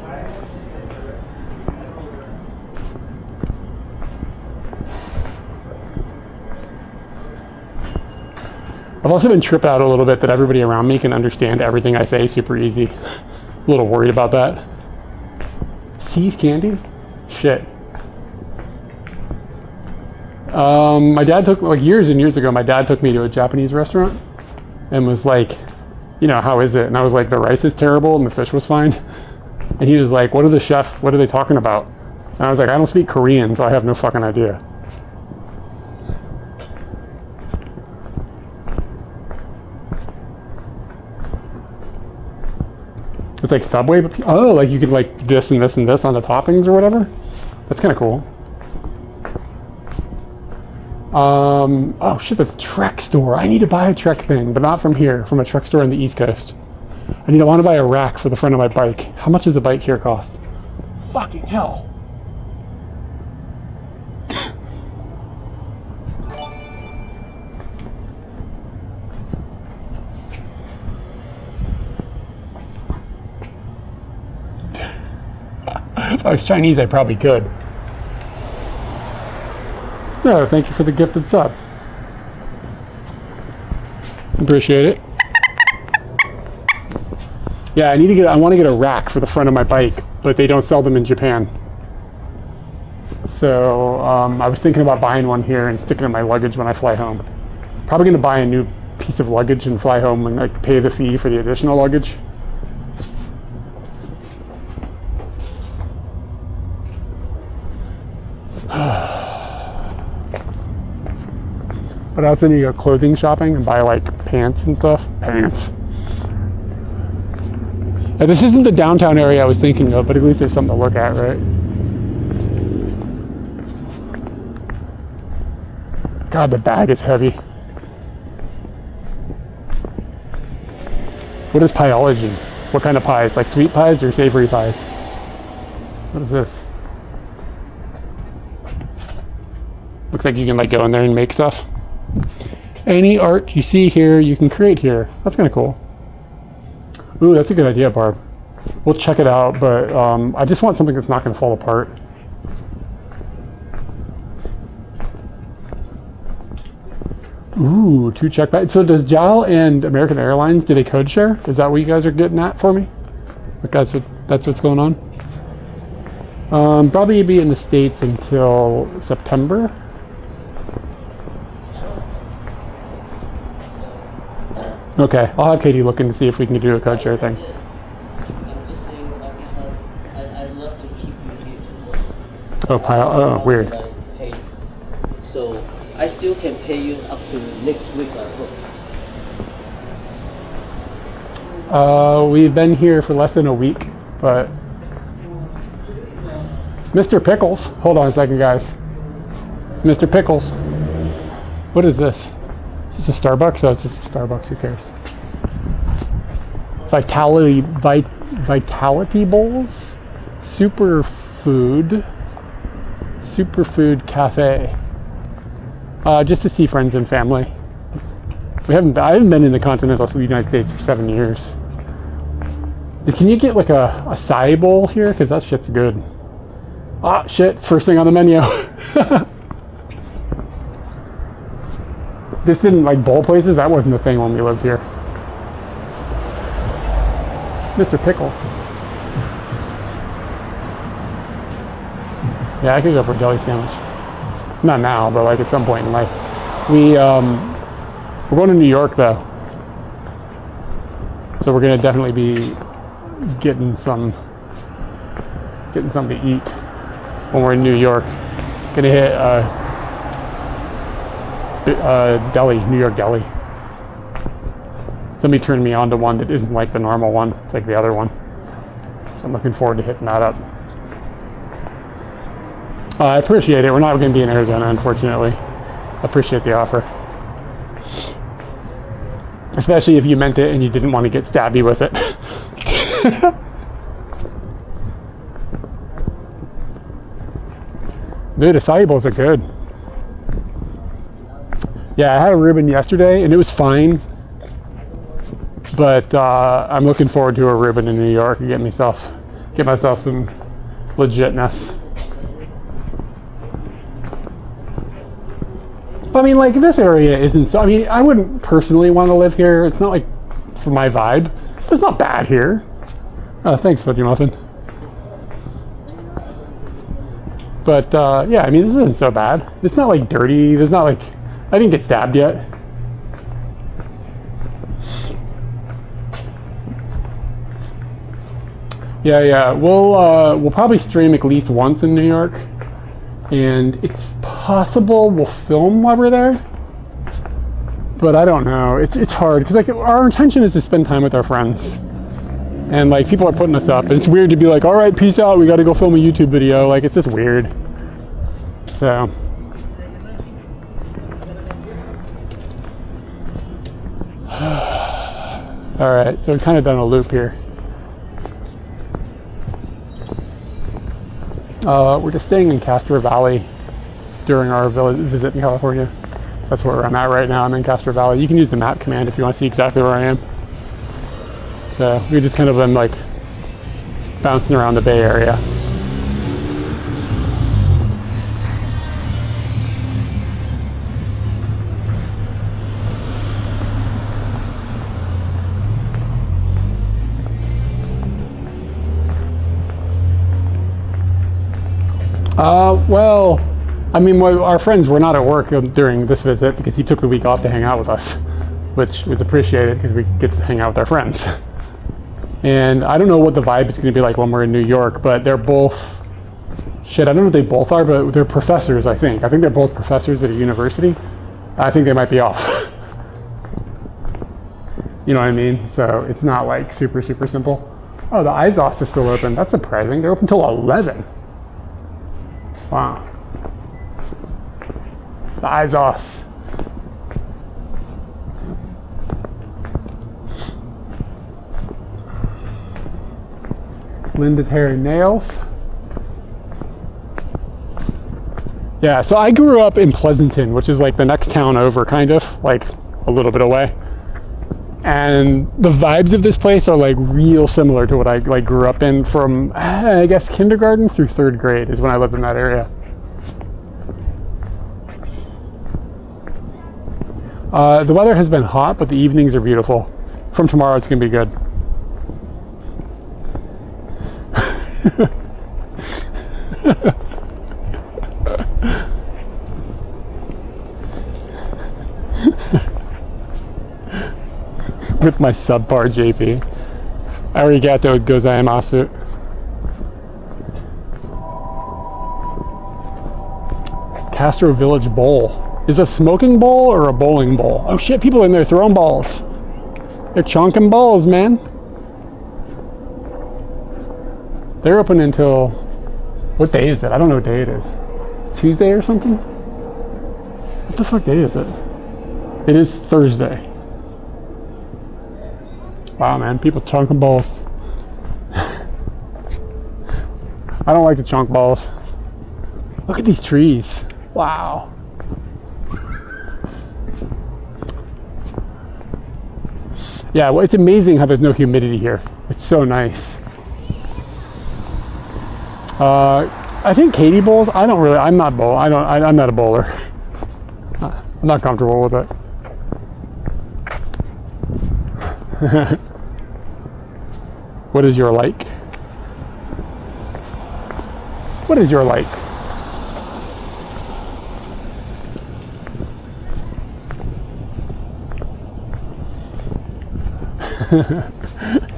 I've also been tripped out a little bit that everybody around me can understand everything I say super easy. A little worried about that. See's candy? Shit. My dad took, like years and years ago, my dad took me to a Japanese restaurant and was like, you know, how is it? And I was like, the rice is terrible and the fish was fine. And he was like, what are they talking about? And I was like, I don't speak Korean, so I have no fucking idea. It's like Subway, but oh, like you could like this and this and this on the toppings or whatever. That's kind of cool. Oh shit, that's a Trek store. I need to buy a Trek thing, but not from here, from a Trek store on the East Coast. I want to buy a rack for the front of my bike. How much does a bike here cost? Fucking hell. If I was Chinese, I probably could. No, thank you for the gifted sub. Appreciate it. Yeah, I want to get a rack for the front of my bike, but they don't sell them in Japan. So I was thinking about buying one here and sticking it in my luggage when I fly home. Probably going to buy a new piece of luggage and fly home and like pay the fee for the additional luggage. But I also need to go clothing shopping and buy like pants and stuff. Pants. And this isn't the downtown area I was thinking of, but at least there's something to look at, right? God, the bag is heavy. What is pieology? What kind of pies? Like sweet pies or savory pies? What is this? Looks like you can like go in there and make stuff. Any art you see here, you can create here. That's kind of cool. Ooh, that's a good idea, Barb. We'll check it out, but I just want something that's not going to fall apart. Ooh, 2 check bags. So does JAL and American Airlines, do they code share? Is that what you guys are getting at for me? Like that's what's going on? Probably be in the States until September. Okay, I'll have Katie looking to see if we can do a code share thing. I'm just saying, like, I'd love to keep you here too. Oh, weird. Hey, so I still can pay you up to next week, I hope. We've been here for less than a week, but Mr. Pickles, hold on a second, guys. Mr. Pickles, what is this? Is this a Starbucks? Oh, it's just a Starbucks. Who cares? Vitality bowls, superfood cafe. Just to see friends and family. I haven't been in the continental United States for 7 years. Can you get like a acai bowl here? Because that shit's good. Ah, shit! It's first thing on the menu. This didn't like bowl places. That wasn't the thing when we lived here. Mr. Pickles. Yeah, I could go for a deli sandwich. Not now, but like at some point in life. We're going to New York though, so we're gonna definitely be getting something to eat when we're in New York. Gonna hit deli, New York deli. Somebody turned me on to one that isn't like the normal one. It's like the other one. So I'm looking forward to hitting that up. I appreciate it. We're not going to be in Arizona, unfortunately. I appreciate the offer. Especially if you meant it and you didn't want to get stabby with it. Dude, acai bowls are good. Yeah, I had a Reuben yesterday and it was fine. But I'm looking forward to a Reuben in New York and get myself some legitness. I mean, like, this area isn't so... I mean, I wouldn't personally want to live here. It's not, like, for my vibe. But it's not bad here. Oh, thanks, Fudgy Muffin. But, yeah, I mean, this isn't so bad. It's not, like, dirty. There's not, like... I didn't get stabbed yet. Yeah. We'll probably stream at least once in New York. And it's possible we'll film while we're there, but I don't know. It's hard because like our intention is to spend time with our friends, and like people are putting us up, and it's weird to be like, all right, peace out, we got to go film a YouTube video. Like it's just weird. So all right, so we've kind of done a loop here. We're just staying in Castro Valley during our visit in California. So that's where I'm at right now. I'm in Castro Valley. You can use the map command if you want to see exactly where I am. So we just kind of been like bouncing around the Bay Area. Well, I mean, our friends were not at work during this visit because he took the week off to hang out with us, which was appreciated because we get to hang out with our friends. And I don't know what the vibe is going to be like when we're in New York, but they're both, shit, I don't know what they both are, but they're professors, I think. I think they're both professors at a university. I think they might be off. You know what I mean? So it's not like super, super simple. Oh, the Izos is still open. That's surprising. They're open till 11. Wow. The Izos. Linda's Hair and Nails. Yeah, so I grew up in Pleasanton, which is like the next town over, kind of, like a little bit away. And the vibes of this place are like real similar to what I like grew up in from, I guess, kindergarten through 3rd grade is when I lived in that area. The weather has been hot, but the evenings are beautiful. From tomorrow, it's gonna be good. With my subpar JP. Arigato gozaimasu. Castro Village Bowl. Is a smoking bowl or a bowling bowl? Oh shit, people in there throwing balls. They're chonking balls, man. They're open until, what day is it? I don't know what day it is. It's Tuesday or something? What the fuck day is it? It is Thursday. Wow, man, people chunking balls. I don't like to chunk balls. Look at these trees. Wow. Yeah, well, it's amazing how there's no humidity here. It's so nice. I think Katie bowls. I'm not a bowler. I'm not comfortable with it. What is your like? What is your like?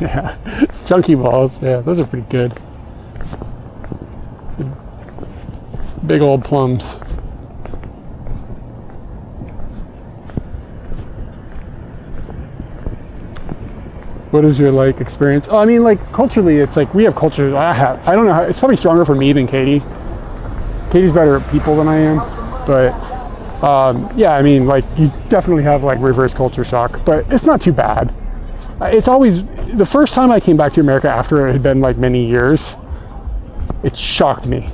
Yeah, chunky balls. Yeah, those are pretty good. Big old plums. What is your like experience? Oh, I mean, like culturally, it's like we have culture. I don't know how, it's probably stronger for me than Katie. Katie's better at people than I am, but yeah, I mean, like you definitely have like reverse culture shock, but it's not too bad. It's always, the first time I came back to America after it had been like many years, it shocked me.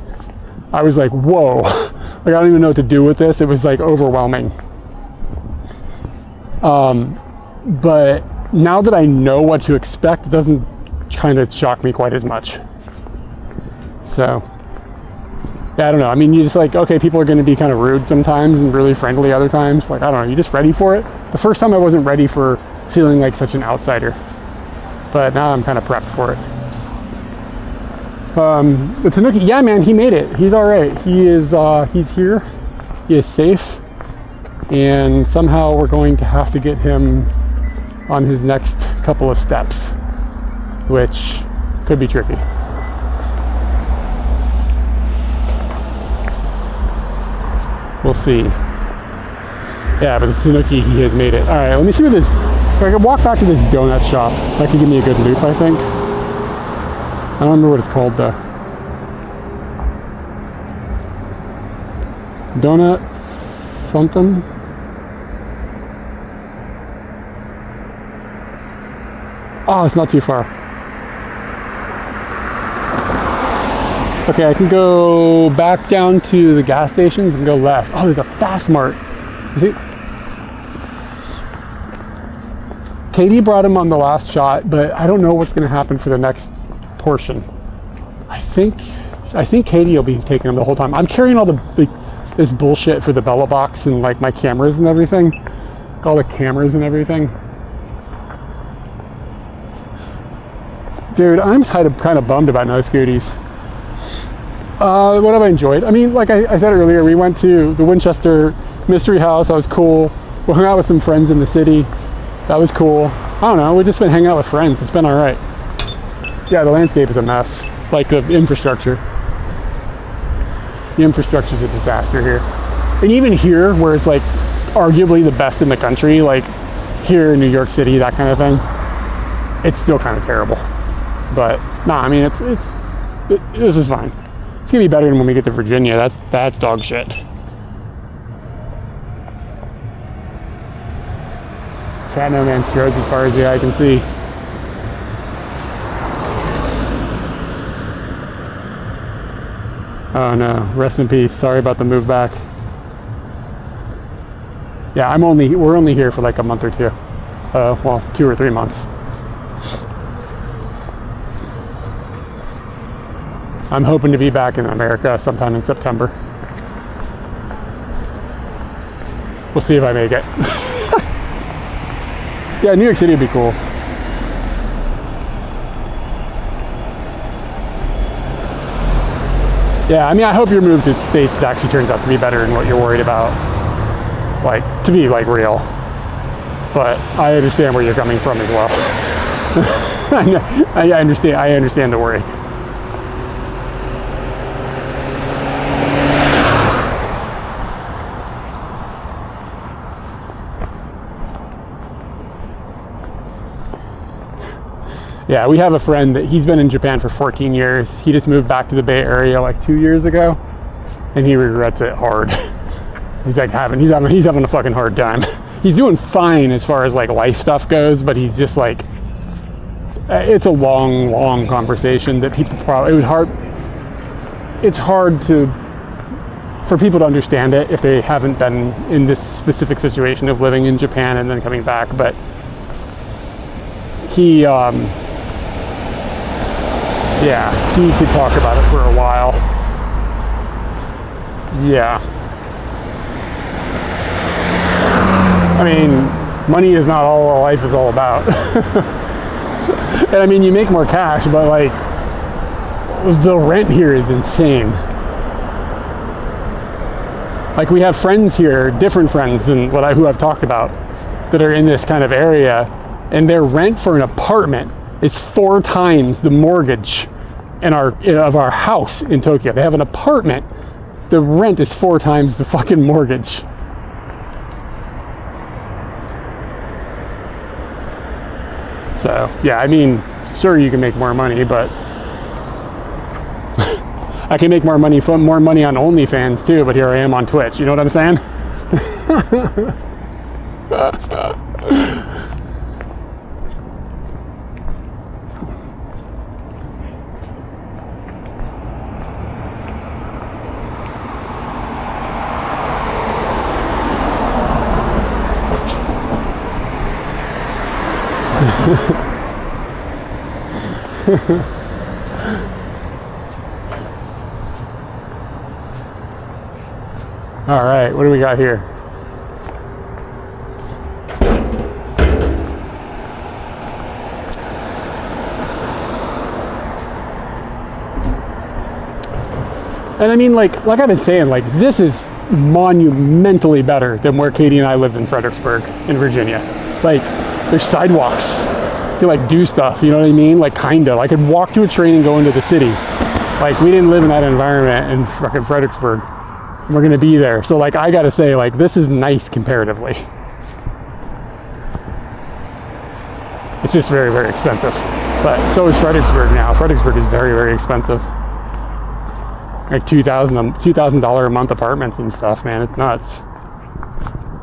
I was like, whoa, like I don't even know what to do with this. It was like overwhelming. But now that I know what to expect, it doesn't kind of shock me quite as much. So, yeah, I don't know. I mean, you just like, okay, people are going to be kind of rude sometimes and really friendly other times. Like, I don't know, you're just ready for it. The first time I wasn't ready for feeling like such an outsider, but now I'm kind of prepped for it. The Tanuki, yeah, man, he made it. He's all right. He is, he's here. He is safe, and somehow we're going to have to get him on his next couple of steps, which could be tricky. We'll see. Yeah, but the Tanuki, he has made it. All right, let me see what this. If I could walk back to this donut shop, that could give me a good loop, I think. I don't remember what it's called though. Donut something. Oh, it's not too far. Okay, I can go back down to the gas stations and go left. Oh, there's a Fast Mart. I think Katie brought him on the last shot, but I don't know what's going to happen for the next portion. I think Katie will be taking him the whole time. I'm carrying all this bullshit for the Bella box and like my cameras and everything. All the cameras and everything. Dude, I'm kind of bummed about no Scooties. What have I enjoyed? I mean, like I said earlier, we went to the Winchester Mystery House. That was cool. We hung out with some friends in the city. That was cool. I don't know. We've just been hanging out with friends. It's been all right. Yeah, the landscape is a mess. Like the infrastructure. The infrastructure is a disaster here. And even here, where it's like arguably the best in the country, like here in New York City, that kind of thing, it's still kind of terrible. But nah, I mean, this is fine. It's gonna be better than when we get to Virginia. That's dog shit. Cat no man strokes as far as the eye can see. Oh no, rest in peace. Sorry about the move back. Yeah, we're only here for like a month or two. Well, 2 or 3 months. I'm hoping to be back in America sometime in September. We'll see if I make it. Yeah, New York City would be cool. Yeah, I mean, I hope your move to the States actually turns out to be better than what you're worried about. Like, to be like real. But I understand where you're coming from as well. I understand the worry. Yeah, we have a friend that he's been in Japan for 14 years. He just moved back to the Bay Area like 2 years ago, and he regrets it hard. He's like he's having a fucking hard time. He's doing fine as far as like life stuff goes, but he's just like, it's a long conversation that people probably, it's hard for people to understand it if they haven't been in this specific situation of living in Japan and then coming back. But he could talk about it for a while. Yeah. I mean, money is not all life is all about. And I mean, you make more cash, but like, the rent here is insane. Like, we have friends here, different friends than who I've talked about, that are in this kind of area, and their rent for an apartment is 4 times the mortgage of our house in Tokyo. They have an apartment, the rent is 4 times the fucking mortgage. So, yeah, I mean, sure, you can make more money, but I can make more money on OnlyFans too, but here I am on Twitch. You know what I'm saying? All right, what do we got here? And I mean, like I've been saying, like, this is monumentally better than where Katie and I lived in Fredericksburg in Virginia. Like, there's sidewalks to like do stuff, you know what I mean? Like, kinda. I could walk to a train and go into the city. Like, we didn't live in that environment in fucking Fredericksburg. We're gonna be there. So like, I gotta say, like, this is nice comparatively. It's just very, very expensive. But so is Fredericksburg now. Fredericksburg is very, very expensive. Like $2,000 a month apartments and stuff, man. It's nuts.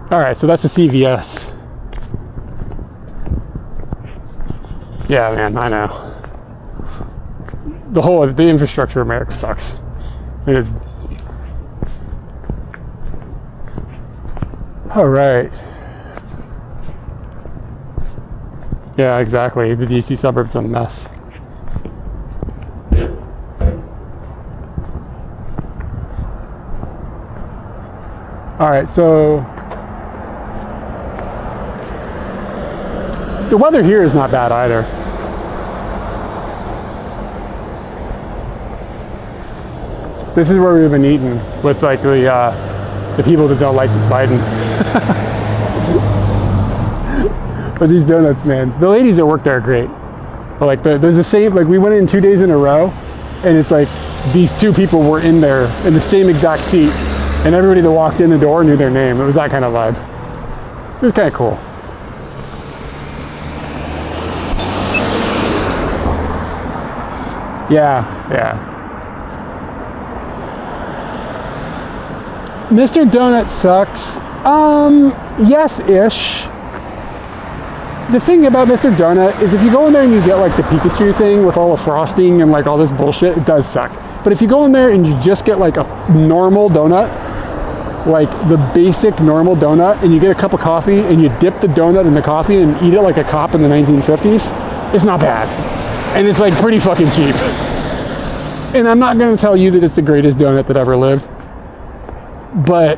All right, so that's the CVS. Yeah, man, I know. The infrastructure of America sucks. All right. Yeah, exactly. The DC suburbs are a mess. All right, so the weather here is not bad either. This is where we've been eating with like the people that don't like Biden. But these donuts, man, the ladies that work there are great. But like there's the same, like we went in 2 days in a row, and it's like these 2 people were in there in the same exact seat, and everybody that walked in the door knew their name. It was that kind of vibe. It was kind of cool. Yeah. Mr. Donut sucks. Yes-ish. The thing about Mr. Donut is if you go in there and you get like the Pikachu thing with all the frosting and like all this bullshit, it does suck. But if you go in there and you just get like a normal donut, like the basic normal donut, and you get a cup of coffee and you dip the donut in the coffee and eat it like a cop in the 1950s, it's not bad. And it's like pretty fucking cheap. And I'm not going to tell you that it's the greatest donut that ever lived, but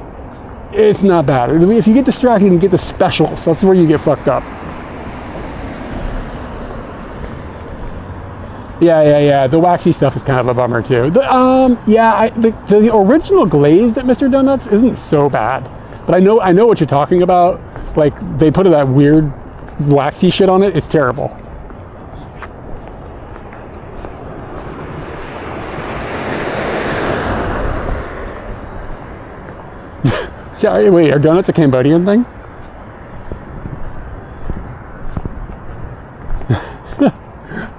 it's not bad. If you get distracted and get the specials, that's where you get fucked up. Yeah. The waxy stuff is kind of a bummer too. The original glazed at Mr. Donuts isn't so bad, but I know what you're talking about. Like they put that weird waxy shit on it. It's terrible. Yeah, wait, are donuts a Cambodian thing?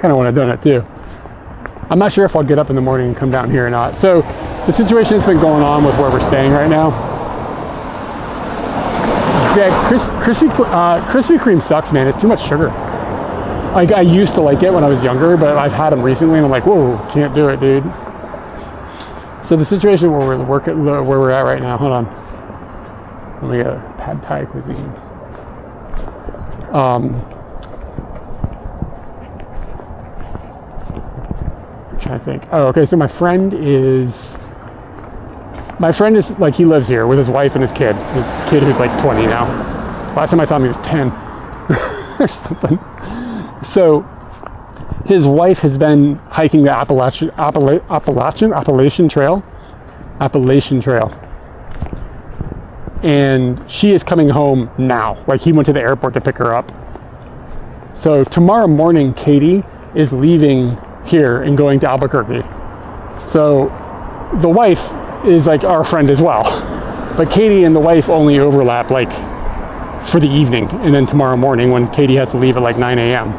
kind of want a donut too. I'm not sure if I'll get up in the morning and come down here or not. So the situation that's been going on with where we're staying right now. Yeah, Krispy Kreme sucks, man. It's too much sugar. Like, I used to like it when I was younger, but I've had them recently and I'm like, whoa, can't do it, dude. So the situation where we're at right now, hold on. Let me get a pad thai cuisine. I'm trying to think. Oh, okay. So my friend is like, he lives here with his wife and his kid. His kid who's like 20 now. Last time I saw him, he was 10 or something. So his wife has been hiking the Appalachian Trail. And she is coming home now. Like, he went to the airport to pick her up. So tomorrow morning, Katie is leaving here and going to Albuquerque. So the wife is like our friend as well. But Katie and the wife only overlap like for the evening, and then tomorrow morning when Katie has to leave at like 9 a.m.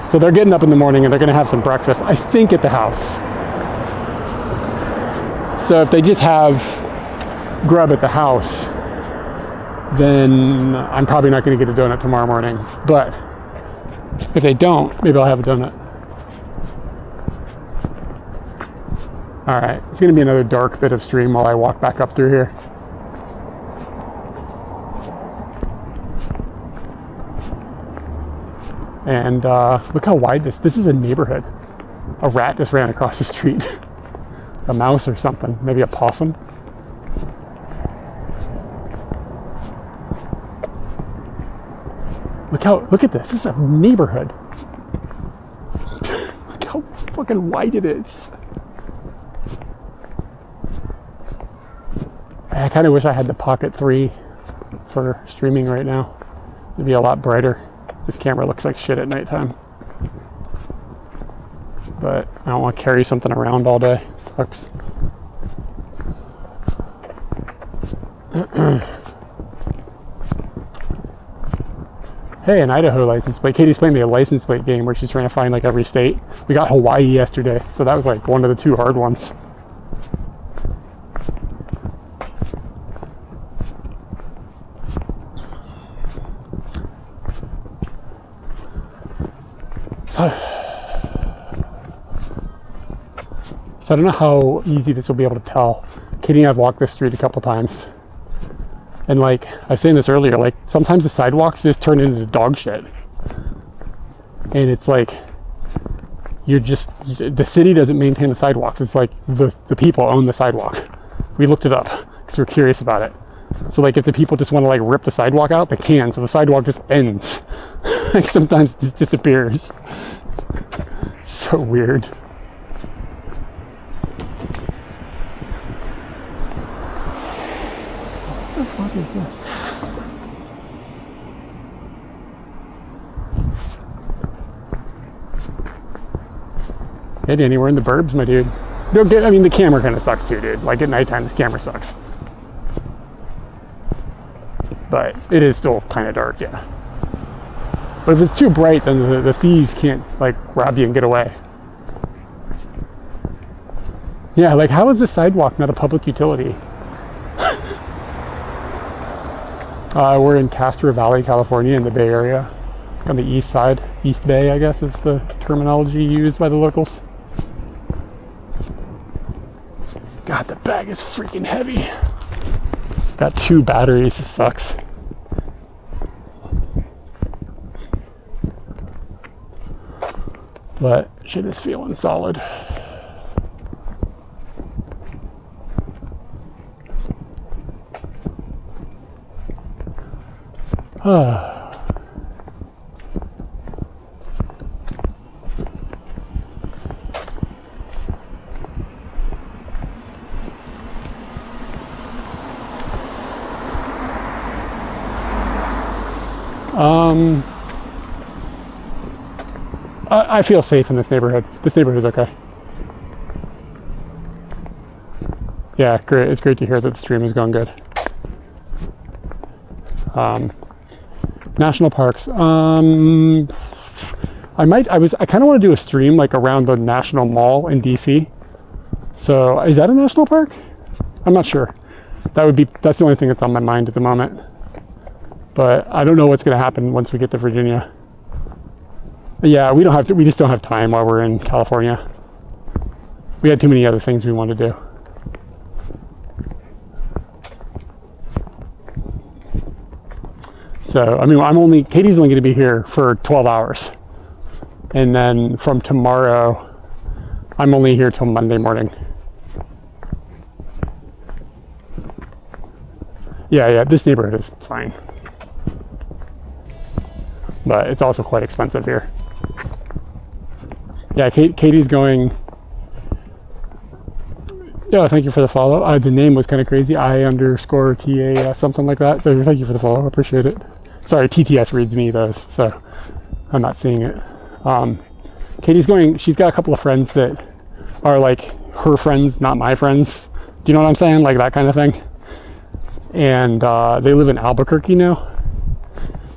So they're getting up in the morning and they're going to have some breakfast, I think, at the house. So if they just have grub at the house, then I'm probably not going to get a donut tomorrow morning. But if they don't, maybe I'll have a donut. All right, it's going to be another dark bit of stream while I walk back up through here. And look how wide this is a neighborhood. A rat just ran across the street. A mouse or something, maybe a possum. Look at this. This is a neighborhood. Look how fucking wide it is. I kind of wish I had the Pocket 3 for streaming right now. It'd be a lot brighter. This camera looks like shit at nighttime. But I don't want to carry something around all day. It sucks. Hey, an Idaho license plate. Katie's playing the license plate game where she's trying to find like every state. We got Hawaii yesterday, so that was like one of the 2 hard ones. So I don't know how easy this will be able to tell. Katie and I have walked this street a couple times. And like I was saying this earlier, like sometimes the sidewalks just turn into dog shit. And it's like, the city doesn't maintain the sidewalks. It's like the people own the sidewalk. We looked it up because we're curious about it. So like if the people just want to like rip the sidewalk out, they can. So the sidewalk just ends. Like sometimes it just disappears. So weird. What the fuck is this? Hey Danny, we're in the burbs, my dude. I mean, the camera kind of sucks too, dude. Like at nighttime, this camera sucks. But it is still kind of dark, yeah. But if it's too bright, then the thieves can't like grab you and get away. Yeah, like how is the sidewalk not a public utility? We're in Castro Valley, California, in the Bay Area. On the east side. East Bay, I guess, is the terminology used by the locals. God, the bag is freaking heavy. Got 2 batteries, it sucks. But shit is feeling solid. I feel safe in this neighborhood. This neighborhood is okay. Yeah, great. It's great to hear that the stream is going good. National parks. I kind of want to do a stream like around the National Mall in DC. So is that a national park? I'm not sure. That's the only thing that's on my mind at the moment. But I don't know what's going to happen once we get to Virginia. Yeah, we just don't have time while we're in California. We had too many other things we wanted to do. So, I mean, Katie's only going to be here for 12 hours. And then from tomorrow, I'm only here till Monday morning. Yeah, this neighborhood is fine. But it's also quite expensive here. Yeah, Katie's going... Yeah, thank you for the follow. The name was kind of crazy. I_TA, something like that. Thank you for the follow. I appreciate it. Sorry, TTS reads me those, so I'm not seeing it. Katie's going... She's got a couple of friends that are like her friends, not my friends. Do you know what I'm saying? Like that kind of thing. And they live in Albuquerque now.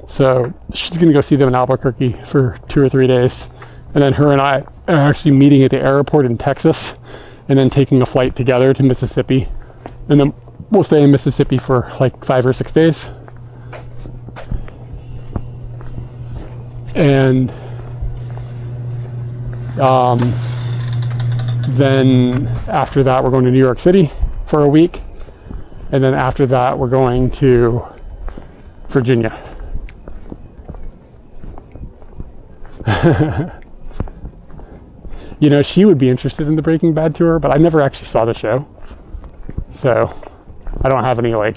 So she's going to go see them in Albuquerque for 2 or 3 days. And then her and I are actually meeting at the airport in Texas and then taking a flight together to Mississippi. And then we'll stay in Mississippi for like 5 or 6 days. And then after that, we're going to New York City for a week. And then after that, we're going to Virginia. You know, she would be interested in the Breaking Bad tour, but I never actually saw the show. So I don't have any like...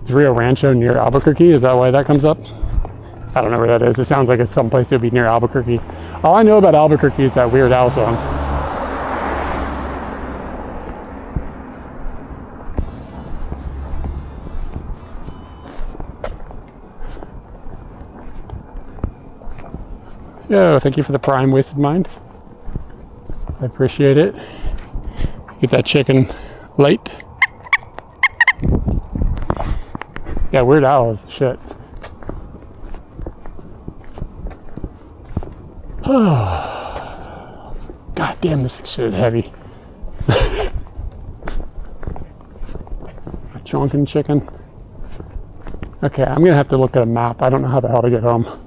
Is Rio Rancho near Albuquerque? Is that why that comes up? I don't know where that is. It sounds like it's someplace that would be near Albuquerque. All I know about Albuquerque is that Weird Al song. Yo, thank you for the Prime Wasted Mind. I appreciate it. Get that chicken late. Yeah, Weird Al is shit. Oh, God damn, this shit is heavy. Chonkin chicken. Okay, I'm gonna have to look at a map. I don't know how the hell to get home.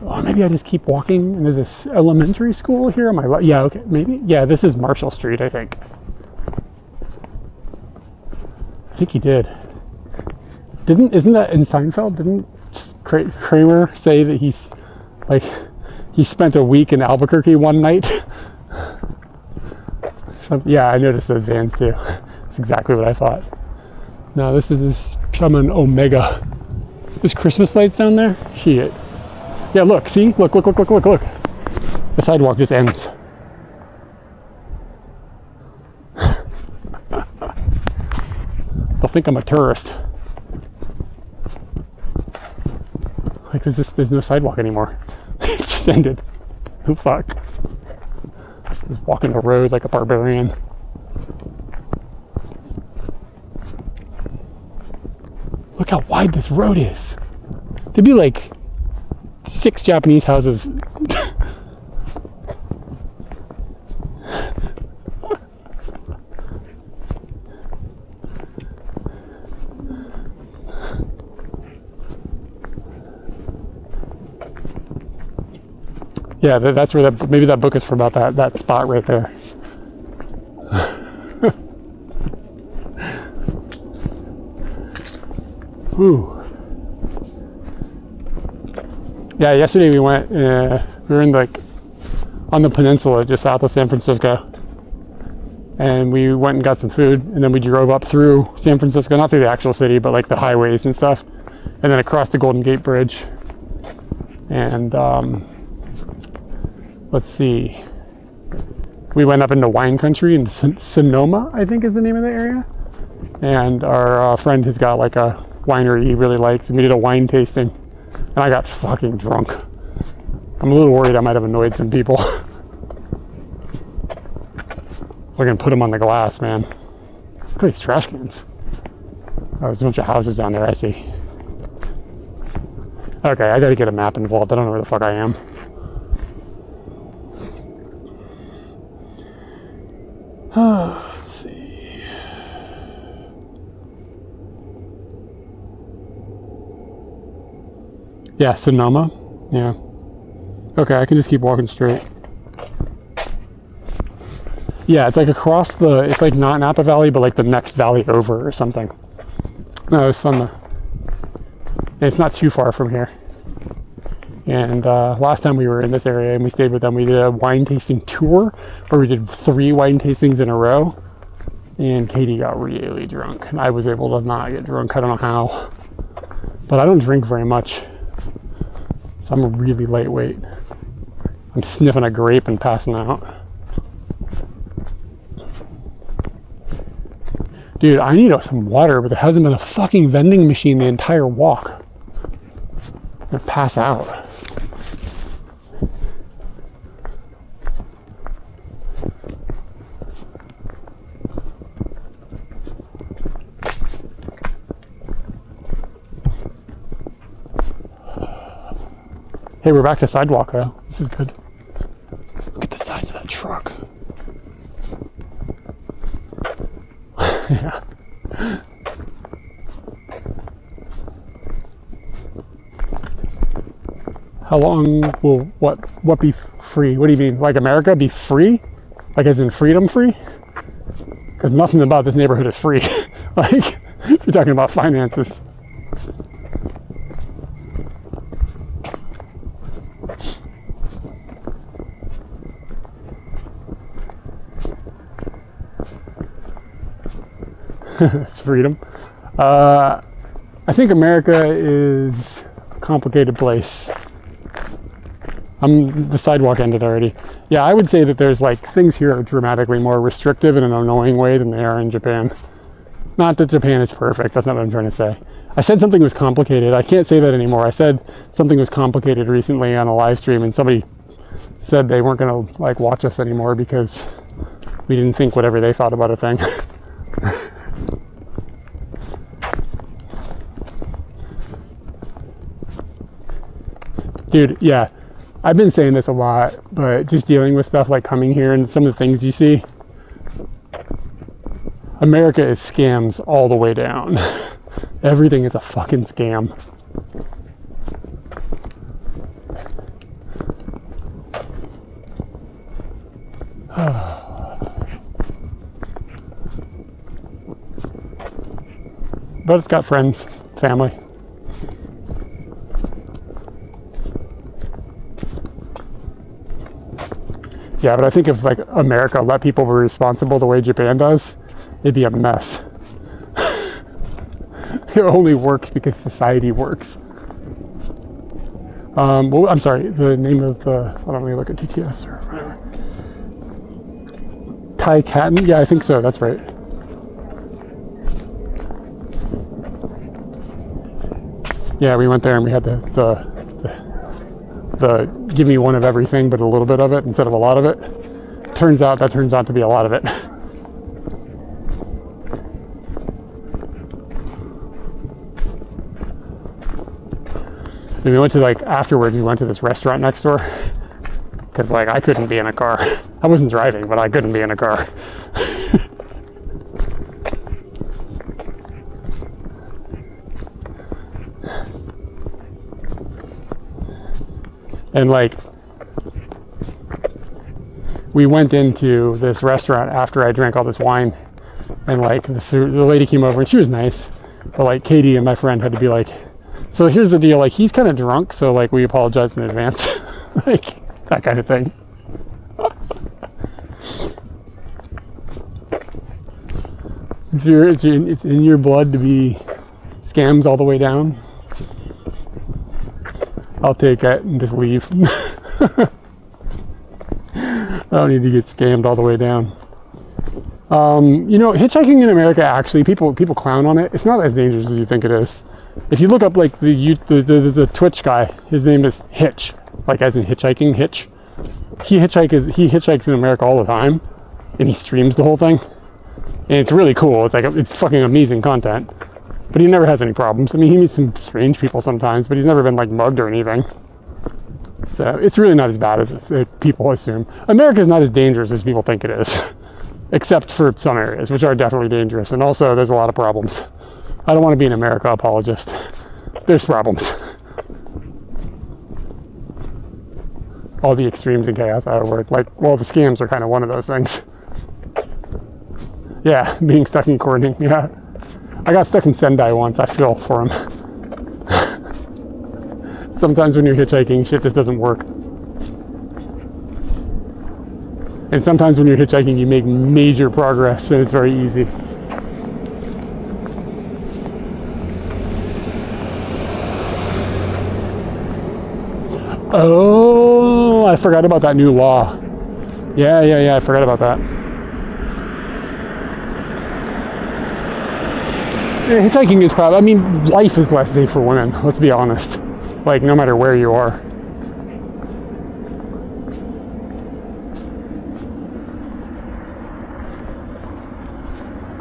Oh, maybe I just keep walking. And there's this elementary school here on my left. Yeah, okay, maybe. Yeah, this is Marshall Street, I think. I think he did. Isn't that in Seinfeld? Didn't Kramer say that he's like he spent a week in Albuquerque one night? So, yeah, I noticed those vans too. That's exactly what I thought. No, this is I'm an Omega. There's Christmas lights down there? Shit. Yeah, look, see? Look. The sidewalk just ends. They'll think I'm a tourist. Like there's no sidewalk anymore. It just ended. Oh fuck. Just walking the road like a barbarian. Look how wide this road is. There'd be like 6 Japanese houses. Yeah, that's where maybe that book is for about that spot right there. Whew. Yeah, yesterday we went. We were in on the peninsula just south of San Francisco, and we went and got some food, and then we drove up through San Francisco, not through the actual city, but like the highways and stuff, and then across the Golden Gate Bridge, and let's see. We went up into wine country in Sonoma, I think is the name of the area. And our friend has got like a winery he really likes, and we did a wine tasting. And I got fucking drunk. I'm a little worried I might have annoyed some people. We're gonna put them on the glass, man. Look at these trash cans. Oh, there's a bunch of houses down there, I see. Okay, I gotta get a map involved. I don't know where the fuck I am. Let's see. Yeah, Sonoma. Yeah. Okay, I can just keep walking straight. Yeah, it's like across the, it's like not Napa Valley, but like the next valley over or something. No, it was fun though. And it's not too far from here. And last time we were in this area and we stayed with them, we did a wine tasting tour where we did 3 wine tastings in a row. And Katie got really drunk. And I was able to not get drunk. I don't know how. But I don't drink very much. So I'm really lightweight. I'm sniffing a grape and passing out. Dude, I need some water, but there hasn't been a fucking vending machine the entire walk. I'm gonna pass out. Hey, we're back to sidewalk though. This is good. Look at the size of that truck. Yeah. How long will what be free? What do you mean? Like America be free? Like as in freedom free? Because nothing about this neighborhood is free. Like, if you're talking about finances. It's freedom. I think America is a complicated place. The sidewalk ended already. Yeah, I would say that there's like things here are dramatically more restrictive in an annoying way than they are in Japan. Not that Japan is perfect, that's not what I'm trying to say. I said something was complicated. I can't say that anymore. I said something was complicated recently on a live stream and somebody said they weren't gonna like watch us anymore because we didn't think whatever they thought about a thing. Dude, yeah, I've been saying this a lot, but just dealing with stuff like coming here and some of the things you see, America is scams all the way down. Everything is a fucking scam. But it's got friends, family. Yeah, but I think if like America let people be responsible the way Japan does, it'd be a mess. It only works because society works. Well, I'm sorry, the name of the, hold on, let me look at TTS or whatever. Taikaten? Yeah, I think so, that's right. Yeah, we went there and we had the give me one of everything but a little bit of it instead of a lot of it. Turns out to be a lot of it. And we went to like afterwards we went to this restaurant next door because like I couldn't be in a car. I wasn't driving, but I couldn't be in a car. And like, we went into this restaurant after I drank all this wine, and like the lady came over and she was nice, but like Katie and my friend had to be like, so here's the deal, like he's kind of drunk, so like we apologize in advance. Like that kind of thing. It's in your blood to be scams all the way down. I'll take it and just leave. I don't need to get scammed all the way down. You know, hitchhiking in America, actually, people clown on it. It's not as dangerous as you think it is. If you look up, like, there's a Twitch guy. His name is Hitch. Like, as in hitchhiking, Hitch. He hitchhikes in America all the time. And he streams the whole thing. And it's really cool. It's like, it's fucking amazing content. But he never has any problems. I mean, he meets some strange people sometimes, but he's never been like mugged or anything. So it's really not as bad as people assume. America is not as dangerous as people think it is, except for some areas, which are definitely dangerous. And also, there's a lot of problems. I don't want to be an America apologist. There's problems. All the extremes and chaos out of work. Like, well, the scams are kind of one of those things. Yeah, being stuck in coordinating. Yeah. I got stuck in Sendai once. I feel for him. Sometimes when you're hitchhiking, shit just doesn't work. And sometimes when you're hitchhiking, you make major progress and it's very easy. Oh, I forgot about that new law. Yeah, I forgot about that. Yeah, hitchhiking is probably, I mean, life is less safe for women, let's be honest. Like, no matter where you are.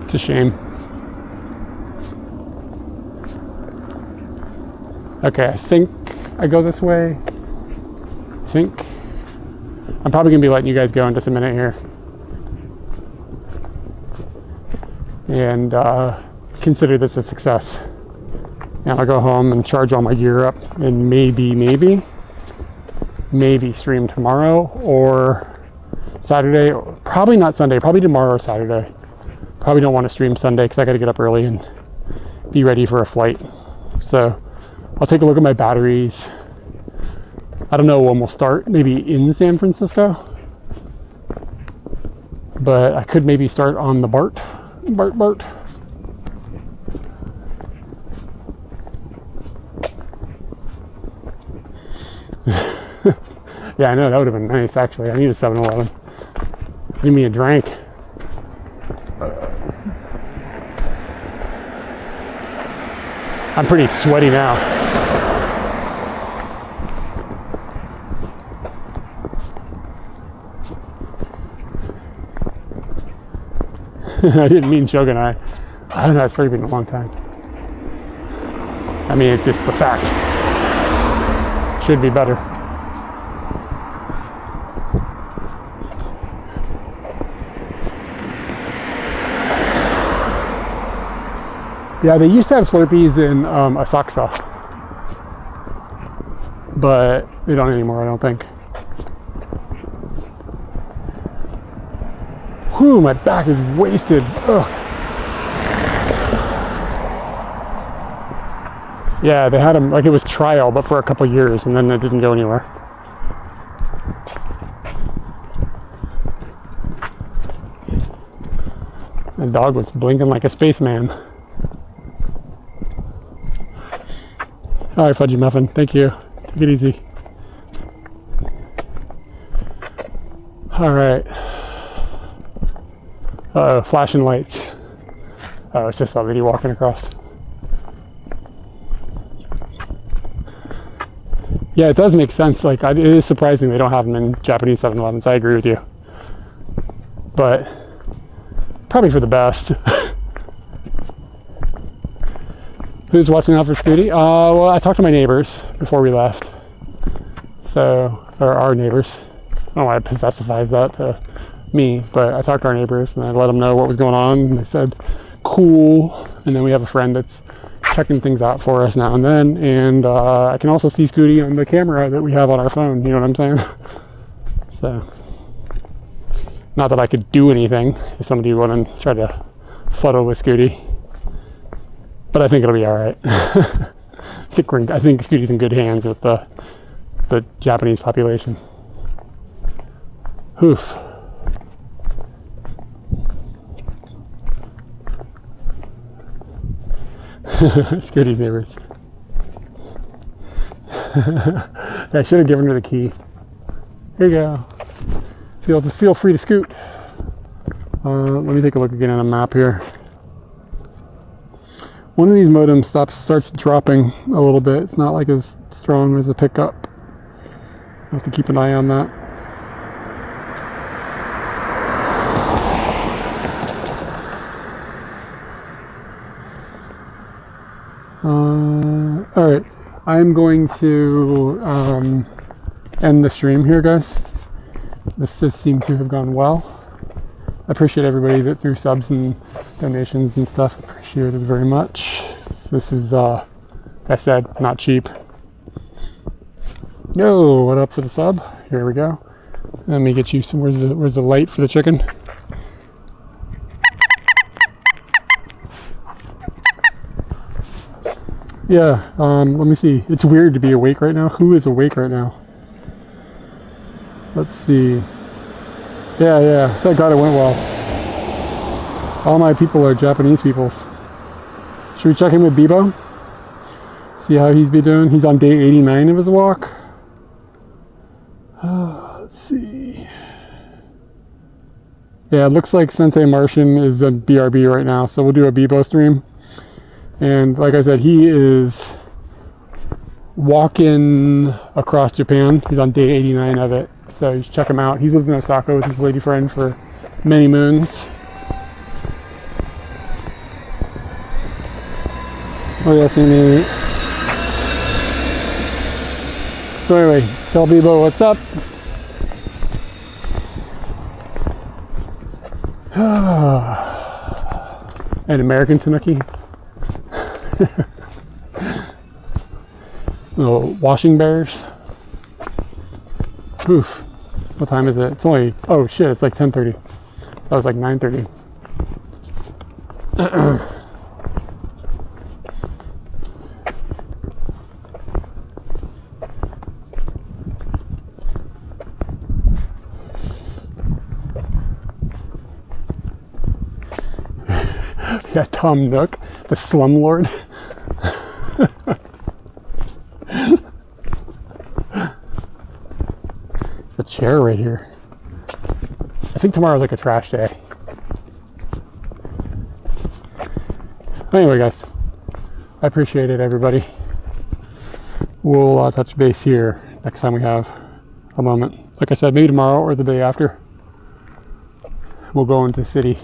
It's a shame. Okay, I think I go this way. I think I'm probably gonna be letting you guys go in just a minute here. And consider this a success. And I'll go home and charge all my gear up and maybe stream tomorrow or Saturday. Probably not Sunday, probably tomorrow or Saturday. Probably don't want to stream Sunday because I got to get up early and be ready for a flight. So I'll take a look at my batteries. I don't know when we'll start, maybe in San Francisco. But I could maybe start on the BART. Yeah, I know, that would have been nice actually. I need a 7-Eleven. Give me a drink. I'm pretty sweaty now. I didn't mean Shogun. I haven't had sleep in a long time. I mean, it's just a fact. Should be better. Yeah, they used to have Slurpees in Asakusa, but they don't anymore, I don't think. Whew, my back is wasted. Ugh. Yeah, they had them like it was trial, but for a couple years, and then it didn't go anywhere. The dog was blinking like a spaceman. All right, Fudgy Muffin, thank you. Take it easy. All right. Uh-oh, flashing lights. Oh, it's just a lady walking across. Yeah, it does make sense. Like, it is surprising they don't have them in Japanese 7-Elevens. I agree with you. But probably for the best. Who's watching out for Scooty? Well, I talked to my neighbors before we left. So, or our neighbors. I don't know why it possessifies that to me, but I talked to our neighbors and I let them know what was going on. And they said, cool. And then we have a friend that's checking things out for us now and then. And I can also see Scooty on the camera that we have on our phone. You know what I'm saying? So, not that I could do anything if somebody would try to fuddle with Scooty. But I think it'll be all right. I think Scooty's in good hands with the Japanese population. Oof. Scooty's neighbors. I should have given her the key. Here you go. Feel free to scoot. Let me take a look again on a map here. One of these modems starts dropping a little bit. It's not like as strong as a pickup. I have to keep an eye on that. All right, I'm going to end the stream here, guys. This does seem to have gone well. I appreciate everybody that threw subs and donations and stuff. Appreciate it very much. This is, like I said, not cheap. Yo, what up for the sub? Here we go. Let me get you some. Where's the light for the chicken? Yeah, let me see. It's weird to be awake right now. Who is awake right now? Let's see. Yeah, thank God it went well. All my people are Japanese peoples. Should we check in with Bebo? See how he's been doing? He's on day 89 of his walk. Let's see. Yeah, it looks like Sensei Martian is a BRB right now, so we'll do a Bebo stream. And like I said, he is walking across Japan. He's on day 89 of it, so you should check him out. He's lived in Osaka with his lady friend for many moons. Oh yeah, see me. So anyway, tell Bebo what's up. An American Tanuki. Little washing bears. Oof. What time is it? It's only, oh shit, it's like 10:30. That was like 9:30. Yeah, Tom Nook, the slumlord. It's a chair right here. I think tomorrow's like a trash day. Anyway, guys, I appreciate it, everybody. We'll touch base here next time we have a moment. Like I said, maybe tomorrow or the day after. We'll go into the city.